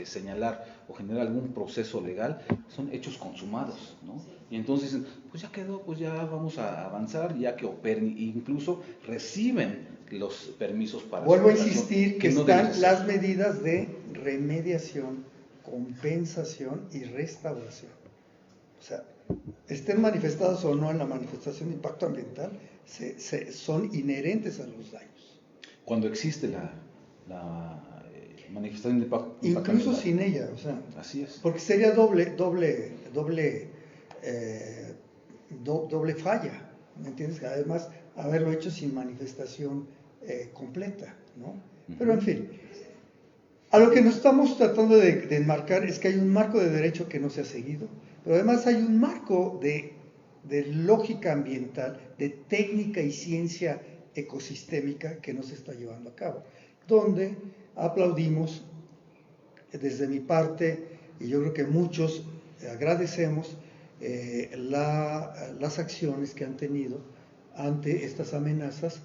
señalar o generar algún proceso legal, son hechos consumados, ¿no? Y entonces dicen, pues ya quedó, pues ya vamos a avanzar, ya que operen, e incluso reciben los permisos para... Vuelvo a insistir que no están las medidas de remediación, compensación y restauración. O sea, estén manifestados o no en la manifestación de impacto ambiental, son inherentes a los daños. Cuando existe la manifestación de impacto incluso ambiental. Sin ella, o sea, así es. Porque sería doble falla, ¿me entiendes? Además, haberlo hecho sin manifestación completa, ¿no? Pero en fin, a lo que nos estamos tratando de enmarcar es que hay un marco de derecho que no se ha seguido, pero además hay un marco de lógica ambiental, de técnica y ciencia ecosistémica que no se está llevando a cabo, donde aplaudimos desde mi parte, y yo creo que muchos agradecemos las acciones que han tenido ante estas amenazas,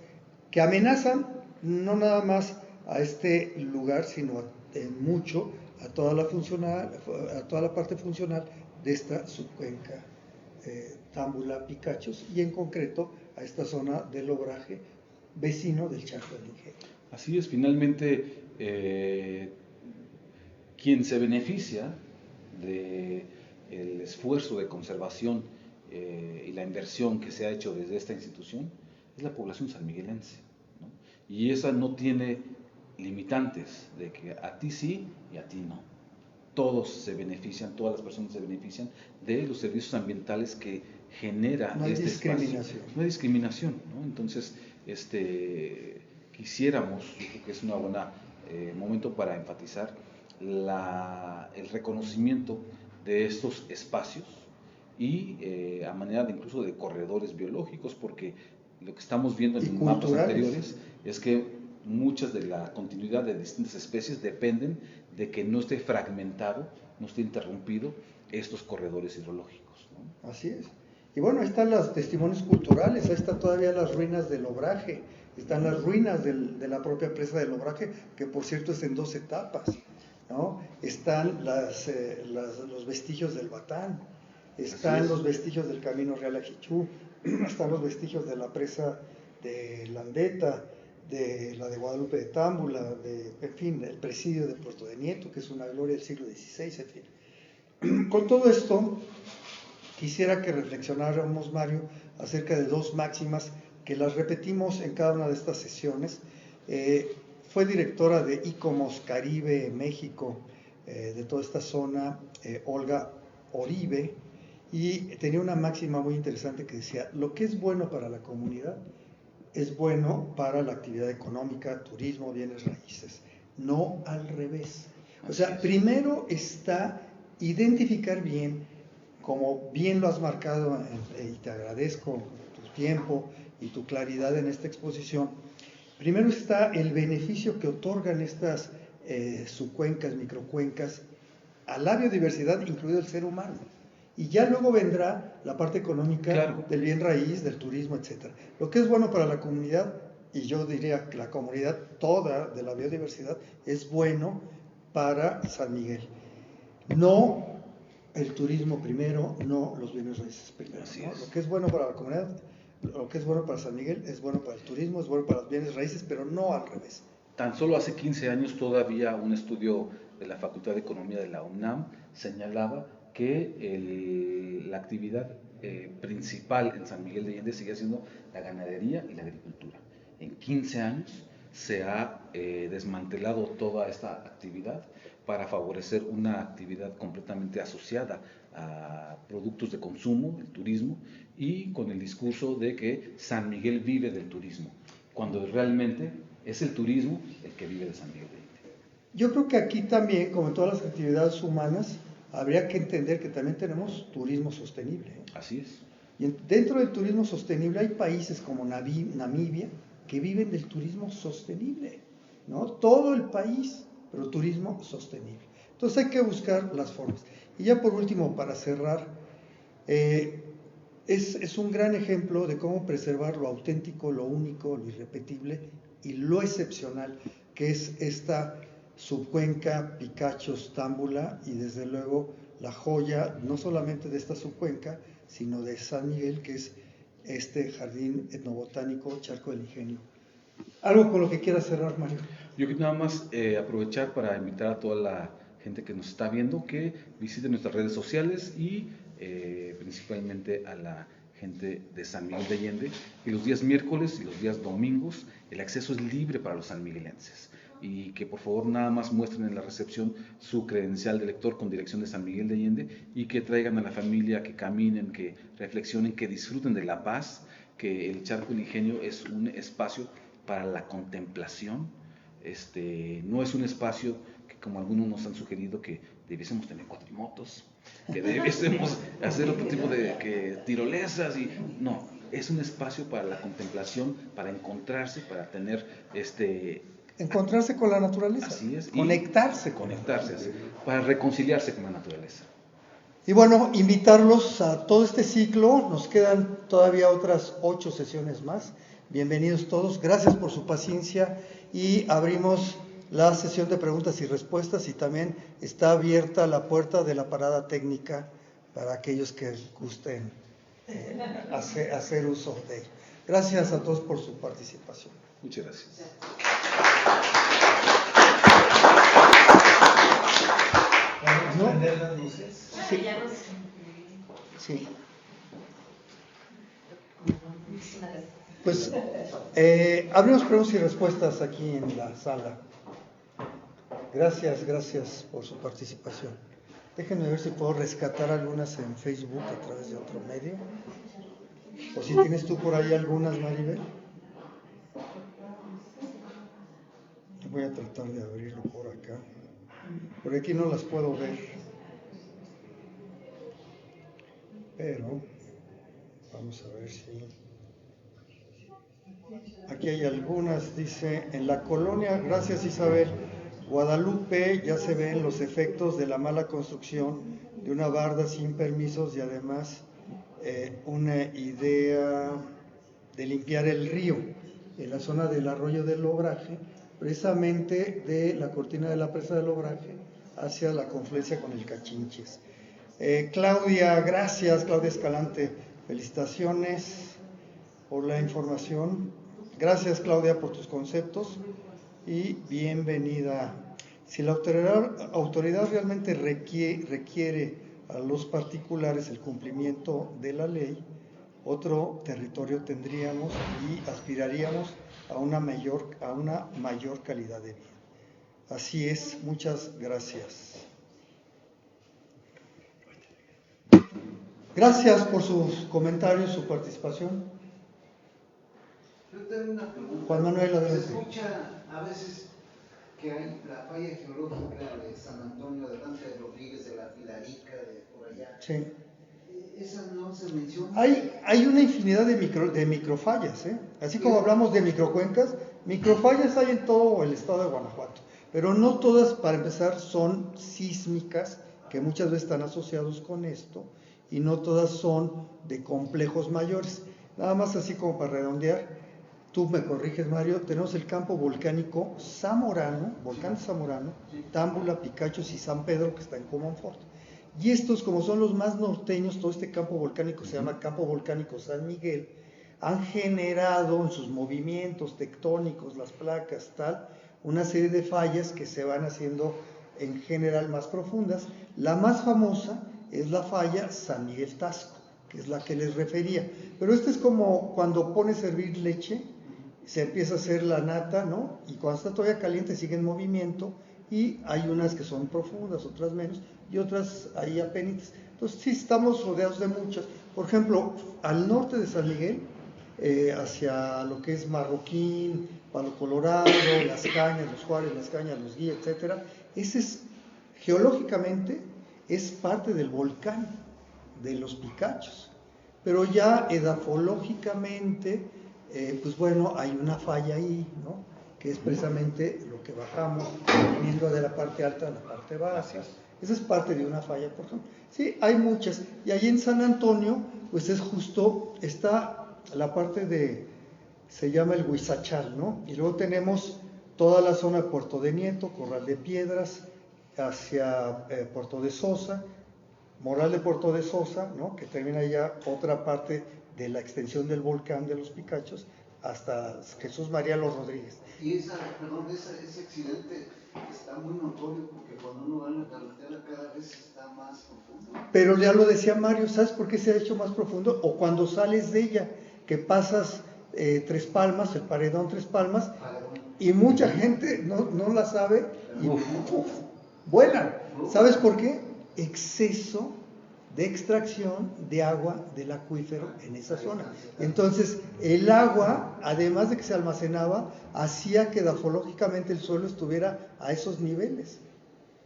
que amenazan no nada más a este lugar, sino mucho a toda la parte funcional de esta subcuenca Támbula-Picachos y en concreto a esta zona del Obraje, vecino del Charco del Ingenio. Así es, finalmente quien se beneficia del esfuerzo de conservación y la inversión que se ha hecho desde esta institución es la población sanmiguelense, ¿no? Y esa no tiene limitantes de que a ti sí y a ti no. Todos se benefician, todas las personas se benefician de los servicios ambientales que genera no hay este discriminación. espacio. No hay discriminación, ¿no? Entonces, quisiéramos, yo creo que es un buen momento para enfatizar el reconocimiento de estos espacios y a manera de incluso de corredores biológicos, porque lo que estamos viendo en mapas anteriores es que muchas de la continuidad de distintas especies dependen de que no esté fragmentado, no esté interrumpido estos corredores hidrológicos, ¿no? Así es. Y bueno, ahí están los testimonios culturales, ahí están todavía las ruinas del Obraje, están las ruinas de la propia presa del Obraje, que por cierto es en 2 etapas, ¿no? Están los vestigios del Batán, están los vestigios del Camino Real a Jichú, están los vestigios de la presa de Landeta, de la de Guadalupe de Támbula, en fin, el presidio de Puerto de Nieto, que es una gloria del siglo XVI, en fin. Con todo esto, quisiera que reflexionáramos, Mario, acerca de 2 máximas que las repetimos en cada una de estas sesiones. Fue directora de ICOMOS Caribe, México, de toda esta zona, Olga Oribe, y tenía una máxima muy interesante que decía: lo que es bueno para la comunidad es bueno para la actividad económica, turismo, bienes raíces, no al revés. O sea, primero está identificar bien, como bien lo has marcado, y te agradezco tu tiempo y tu claridad en esta exposición. Primero está el beneficio que otorgan estas subcuencas, microcuencas, a la biodiversidad, incluido el ser humano. Y ya luego vendrá la parte económica, claro, del bien raíz, del turismo, etc. Lo que es bueno para la comunidad, y yo diría que la comunidad toda de la biodiversidad, es bueno para San Miguel. No el turismo primero, no los bienes raíces primero, ¿no? Lo que es bueno para la comunidad, lo que es bueno para San Miguel, es bueno para el turismo, es bueno para los bienes raíces, pero no al revés. Tan solo hace 15 años todavía un estudio de la Facultad de Economía de la UNAM señalaba que la actividad principal en San Miguel de Allende seguía siendo la ganadería y la agricultura. En 15 años se ha desmantelado toda esta actividad para favorecer una actividad completamente asociada a productos de consumo, el turismo, y con el discurso de que San Miguel vive del turismo, cuando realmente es el turismo el que vive de San Miguel de Allende. Yo creo que aquí también, como en todas las actividades humanas, habría que entender que también tenemos turismo sostenible. Así es. Y dentro del turismo sostenible hay países como Namibia que viven del turismo sostenible, ¿no? Todo el país, pero turismo sostenible. Entonces hay que buscar las formas. Y ya por último, para cerrar, es un gran ejemplo de cómo preservar lo auténtico, lo único, lo irrepetible y lo excepcional, que es esta subcuenca Picachos-Támbula, y desde luego la joya no solamente de esta subcuenca, sino de San Miguel, que es este jardín etnobotánico Charco del Ingenio. ¿Algo con lo que quieras cerrar, Mario? Yo quiero nada más aprovechar para invitar a toda la gente que nos está viendo que visite nuestras redes sociales y principalmente a la gente de San Miguel de Allende, que los días miércoles y los días domingos el acceso es libre para los sanmiguelenses, y que por favor nada más muestren en la recepción su credencial de lector con dirección de San Miguel de Allende, y que traigan a la familia, que caminen, que reflexionen, que disfruten de la paz, que el Charco del Ingenio es un espacio para la contemplación. No es un espacio que, como algunos nos han sugerido, que debiésemos tener cuatrimotos, que debiésemos hacer otro tipo de tirolesas, y no, es un espacio para la contemplación, para encontrarse, para tener encontrarse con la naturaleza. Así es. Conectarse. Así, para reconciliarse con la naturaleza. Y bueno, invitarlos a todo este ciclo. Nos quedan todavía otras 8 sesiones más. Bienvenidos todos. Gracias por su paciencia. Y abrimos la sesión de preguntas y respuestas. Y también está abierta la puerta de la parada técnica para aquellos que gusten hacer uso de ella. Gracias a todos por su participación. Muchas gracias. ¿No? ¿Prender las luces? Sí. Sí. Pues abrimos preguntas y respuestas aquí en la sala. Gracias por su participación. Déjenme ver si puedo rescatar algunas en Facebook a través de otro medio. O si tienes tú por ahí algunas, Maribel. Voy a tratar de abrirlo por acá. Por aquí no las puedo ver. Pero vamos a ver si... Aquí hay algunas. Dice, en la colonia, gracias Isabel, Guadalupe, ya se ven los efectos de la mala construcción de una barda sin permisos, y además una idea de limpiar el río en la zona del arroyo del Obraje, precisamente de la cortina de la presa del Obraje hacia la confluencia con el Cachinches. Claudia, gracias, Claudia Escalante, felicitaciones por la información. Gracias, Claudia, por tus conceptos y bienvenida. Si la autoridad realmente requiere a los particulares el cumplimiento de la ley, otro territorio tendríamos y aspiraríamos a una mayor calidad de vida. Así es, muchas gracias. Gracias por sus comentarios, su participación. Yo tengo una pregunta. Juan Manuel, adelante. Se escucha a veces que hay la falla geológica de San Antonio delante de Rodríguez, de la Filarica, de por allá. Sí. ¿Esa no se menciona? Hay una infinidad de microfallas, ¿eh? Así como hablamos de microcuencas, microfallas hay en todo el estado de Guanajuato, pero no todas, para empezar, son sísmicas, que muchas veces están asociados con esto, y no todas son de complejos mayores. Nada más así como para redondear, tú me corriges, Mario, tenemos el campo volcánico Zamorano, volcán Zamorano, Támbula, Picachos y San Pedro, que está en Comonfort. Y estos, como son los más norteños, todo este campo volcánico se llama campo volcánico San Miguel, han generado en sus movimientos tectónicos, las placas, tal, una serie de fallas que se van haciendo en general más profundas. La más famosa es la falla San Miguel Tasco, que es la que les refería. Pero esta es como cuando pones a hervir leche, se empieza a hacer la nata, ¿no? Y cuando está todavía caliente sigue en movimiento, y hay unas que son profundas, otras menos, y otras ahí apenas. Entonces sí estamos rodeados de muchas. Por ejemplo, al norte de San Miguel, hacia lo que es Marroquín, Palo Colorado, Las Cañas, Los Juárez, Las Cañas, Los Guía, etcétera, ese es, geológicamente, es parte del volcán de los Picachos. Pero ya edafológicamente, pues bueno, hay una falla ahí, ¿no? Que es precisamente lo que bajamos, viniendo de la parte alta a la parte baja. Esa es parte de una falla, por ejemplo. Sí, hay muchas. Y ahí en San Antonio, pues es justo, está la parte de, se llama el Huizachal, ¿no? Y luego tenemos toda la zona de Puerto de Nieto, Corral de Piedras, hacia Puerto de Sosa, Moral de Puerto de Sosa, ¿no? Que termina ya otra parte de la extensión del volcán de los Picachos, hasta Jesús María Los Rodríguez. Y ese accidente está muy notorio porque cuando uno va en la carretera cada vez está más profundo. Pero ya lo decía Mario, ¿sabes por qué se ha hecho más profundo? O cuando sales de ella, que pasas Tres Palmas, el paredón Tres Palmas, y mucha gente no la sabe y vuelan. ¿Sabes por qué? Exceso de extracción de agua del acuífero en esa zona. Entonces, el agua, además de que se almacenaba, hacía que edafológicamente el suelo estuviera a esos niveles.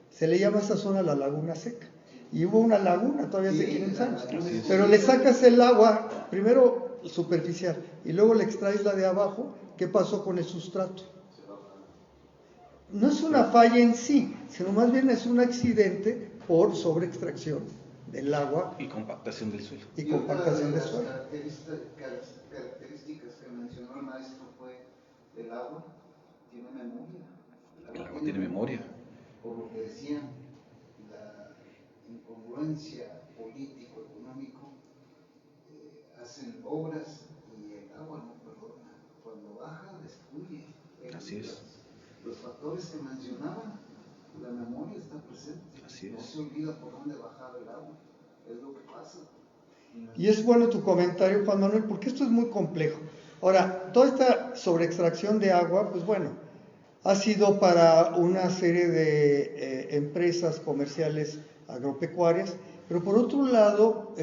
Se le llama a esa zona la laguna seca. Y hubo una laguna todavía hace 500 años. Pero le sacas el agua, primero superficial, y luego le extraes la de abajo. ¿Qué pasó con el sustrato? No es una falla en sí, sino más bien es un accidente por sobreextracción del agua y compactación del suelo. Y compactación del suelo. Características que mencionó el maestro fue el agua tiene memoria. El agua tiene memoria. Por lo que decían, la incongruencia político-económico, hacen obras y el agua no perdona. Cuando baja, destruye. Así es. Los factores que mencionaban, la memoria está presente. Así es. No se olvida por dónde bajaba el agua. Es lo que pasa. Y es bueno tu comentario, Juan Manuel, porque esto es muy complejo. Ahora, toda esta sobreextracción de agua, pues bueno, ha sido para una serie de empresas comerciales agropecuarias, pero por otro lado,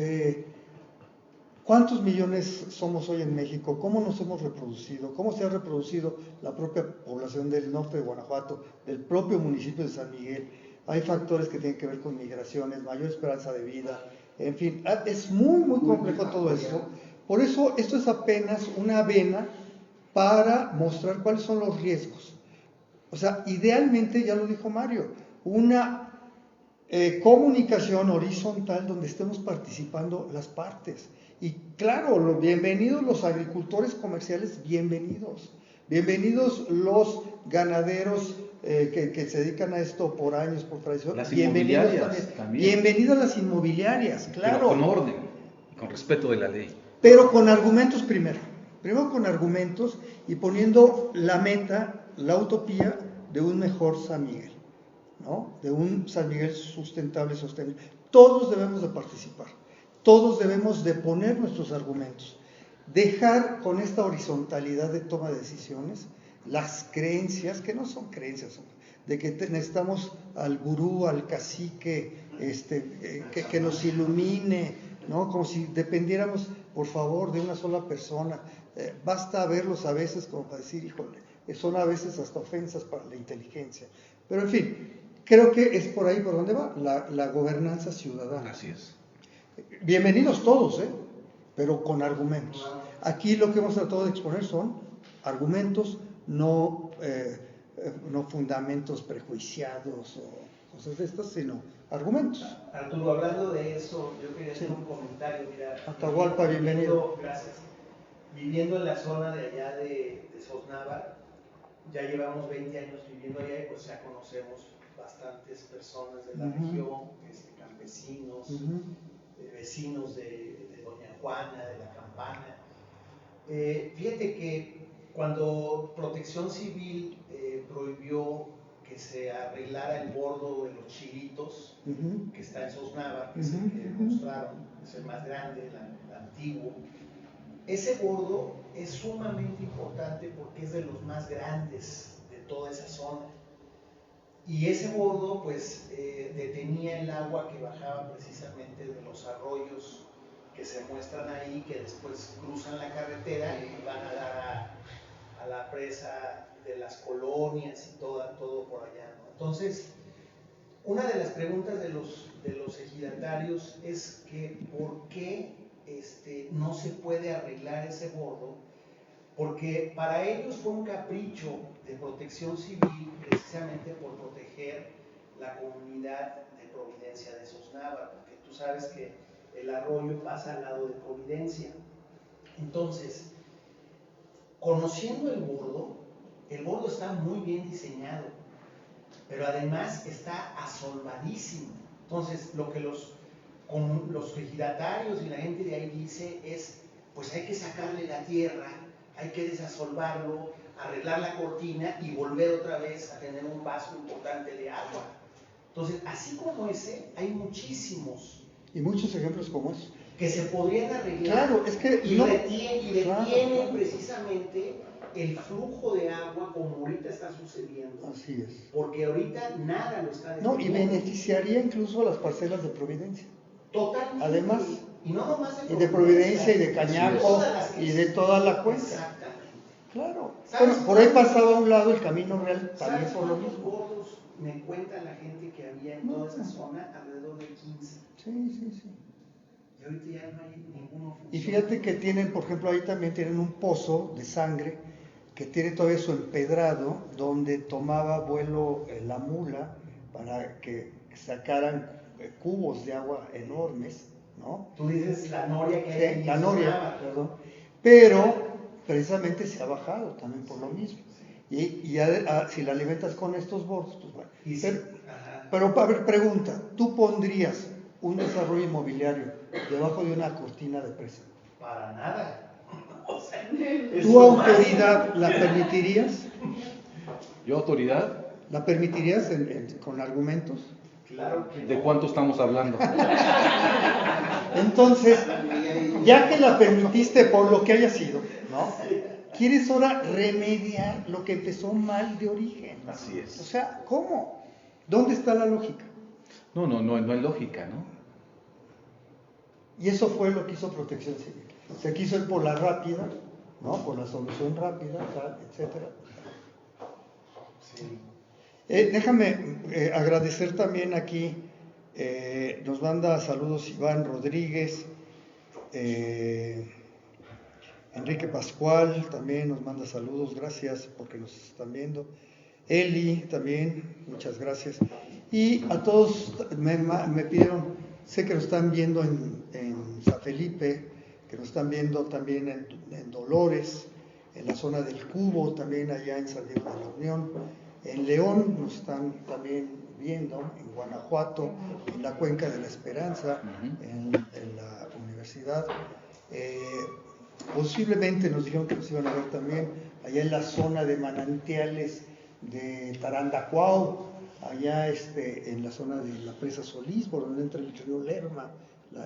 ¿cuántos millones somos hoy en México? ¿Cómo nos hemos reproducido? ¿Cómo se ha reproducido la propia población del norte de Guanajuato, del propio municipio de San Miguel? Hay factores que tienen que ver con migraciones, mayor esperanza de vida, en fin, es muy complejo todo esto. Por eso esto es apenas una vena para mostrar cuáles son los riesgos. O sea, idealmente, ya lo dijo Mario, una comunicación horizontal donde estemos participando las partes. Y claro, bienvenidos los agricultores comerciales, bienvenidos. Bienvenidos los ganaderos que se dedican a esto por años, por tradición. Las bienvenidos también. Bienvenidas las inmobiliarias, claro. Pero con orden, con respeto de la ley. Pero con argumentos primero. Primero con argumentos y poniendo la meta, la utopía de un mejor San Miguel, ¿no? De un San Miguel sustentable, sostenible. Todos debemos de participar. Todos debemos de poner nuestros argumentos. Dejar con esta horizontalidad de toma de decisiones las creencias, que no son creencias, de que necesitamos al gurú, al cacique, que nos ilumine, ¿no? Como si dependiéramos, por favor, de una sola persona. Basta verlos a veces como para decir, híjole, son a veces hasta ofensas para la inteligencia. Pero en fin, creo que es por ahí por donde va la gobernanza ciudadana. Así es. Bienvenidos todos, pero con argumentos. Aquí lo que hemos tratado de exponer son argumentos, no fundamentos prejuiciados o cosas de estas, sino argumentos. Arturo, hablando de eso, yo quería hacer un comentario. Mira, Atahualpa, bienvenido. Gracias. Viviendo en la zona de allá de Sosnávar, ya llevamos 20 años viviendo allá y pues ya conocemos bastantes personas de la región, campesinos, vecinos de Doña Juana, de la Campana. Fíjate que cuando Protección Civil prohibió que se arreglara el bordo de los Chilitos, que está en Sosnávar, que es el que mostraron, es el más grande, el antiguo. Ese bordo es sumamente importante porque es de los más grandes de toda esa zona. Y ese bordo pues detenía el agua que bajaba precisamente de los arroyos que se muestran ahí, que después cruzan la carretera y van a dar a la presa de las colonias y todo por allá, ¿no? Entonces, una de las preguntas de los ejidatarios es que ¿por qué no se puede arreglar ese bordo? Porque para ellos fue un capricho de protección civil precisamente por proteger la comunidad de Providencia de Sosnávar, porque tú sabes que el arroyo pasa al lado de Providencia. Entonces, conociendo el bordo está muy bien diseñado, pero además está asolvadísimo. Entonces, lo que los ejidatarios y la gente de ahí dice es, pues hay que sacarle la tierra, hay que desasolvarlo, arreglar la cortina y volver otra vez a tener un paso importante de agua. Entonces, así como ese, hay muchísimos. Y muchos ejemplos como esos. Que se podrían arreglar. Claro, es que detienen precisamente el flujo de agua como ahorita está sucediendo. Así es. Porque ahorita nada lo está No, deteniendo. y beneficiaría incluso a las parcelas de Providencia. Totalmente. Además, y no nomás de Providencia y de Cañaco y de toda la cuenca. Exactamente. Claro. Bueno, por ahí pasaba a un lado el Camino Real también por lo mismo. Gordos me cuenta la gente que había en toda esa zona? Alrededor de 15. Sí. Y ahorita ya no hay ninguno. Y fíjate que tienen, por ejemplo, ahí también tienen un pozo de sangre que tiene todavía su empedrado, donde tomaba vuelo la mula para que sacaran cubos de agua enormes, ¿no? Tú dices la noria que hay. Sí, la noria, perdón. Pero precisamente se ha bajado también por lo mismo. Y ya, si la alimentas con estos bordos, pues bueno. Pero a ver, pregunta, ¿tú pondrías un desarrollo inmobiliario debajo de una cortina de presa? Para nada. O sea, ¿Tu autoridad la permitirías? ¿Yo autoridad? ¿La permitirías con argumentos? Claro que no. ¿De cuánto estamos hablando? Entonces, ya que la permitiste por lo que haya sido, ¿no? ¿Quieres ahora remediar lo que empezó mal de origen? Así es. O sea, ¿cómo? ¿Dónde está la lógica? No hay lógica, ¿no? Y eso fue lo que hizo Protección Civil. Se quiso ir por la rápida, ¿no? Por la solución rápida, tal, etcétera. Sí. Déjame agradecer también aquí, nos manda saludos Iván Rodríguez, Enrique Pascual también nos manda saludos, gracias porque nos están viendo. Eli también, muchas gracias. Y a todos me pidieron, sé que nos están viendo en San Felipe, que nos están viendo también en Dolores, en la zona del Cubo, también allá en San Diego de la Unión, en León nos están también viendo, en Guanajuato, en la Cuenca de la Esperanza, en la universidad. Posiblemente nos dijeron que nos iban a ver también allá en la zona de manantiales de Tarandacuao, allá en la zona de la presa Solís, por donde entra el río Lerma,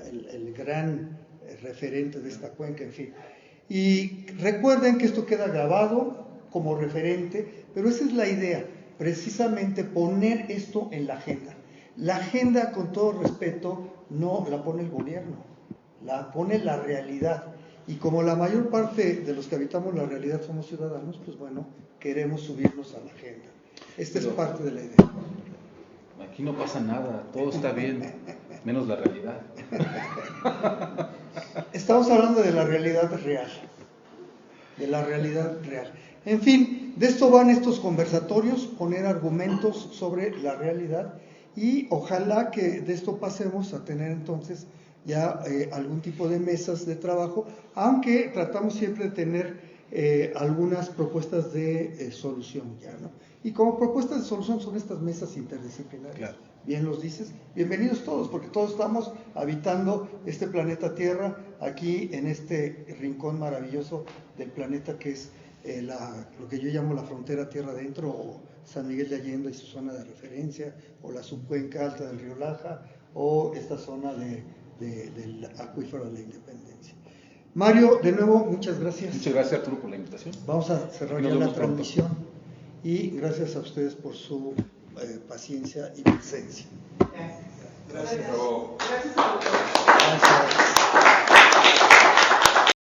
el gran referente de esta cuenca, en fin. Y recuerden que esto queda grabado como referente, pero esa es la idea, precisamente poner esto en la agenda. La agenda, con todo respeto, no la pone el gobierno, la pone la realidad. Y como la mayor parte de los que habitamos la realidad somos ciudadanos, pues bueno, queremos subirnos a la agenda. Esta es parte de la idea. Aquí no pasa nada, todo está bien, menos la realidad. Estamos hablando de la realidad real, de la realidad real. En fin, de esto van estos conversatorios, poner argumentos sobre la realidad y ojalá que de esto pasemos a tener entonces ya algún tipo de mesas de trabajo, aunque tratamos siempre de tener algunas propuestas de solución ya, ¿no? Y como propuestas de solución son estas mesas interdisciplinarias. Claro. Bien los dices, bienvenidos todos, porque todos estamos habitando este planeta Tierra, aquí en este rincón maravilloso del planeta que es lo que yo llamo la frontera tierra adentro, o San Miguel de Allende y su zona de referencia, o la subcuenca alta del río Laja, o esta zona del acuífero de la Independencia. Mario, de nuevo, muchas gracias. Muchas gracias, Arturo, por la invitación. Vamos a cerrar ya la transmisión y gracias a ustedes por su paciencia y presencia. Gracias. Gracias a todos. Gracias.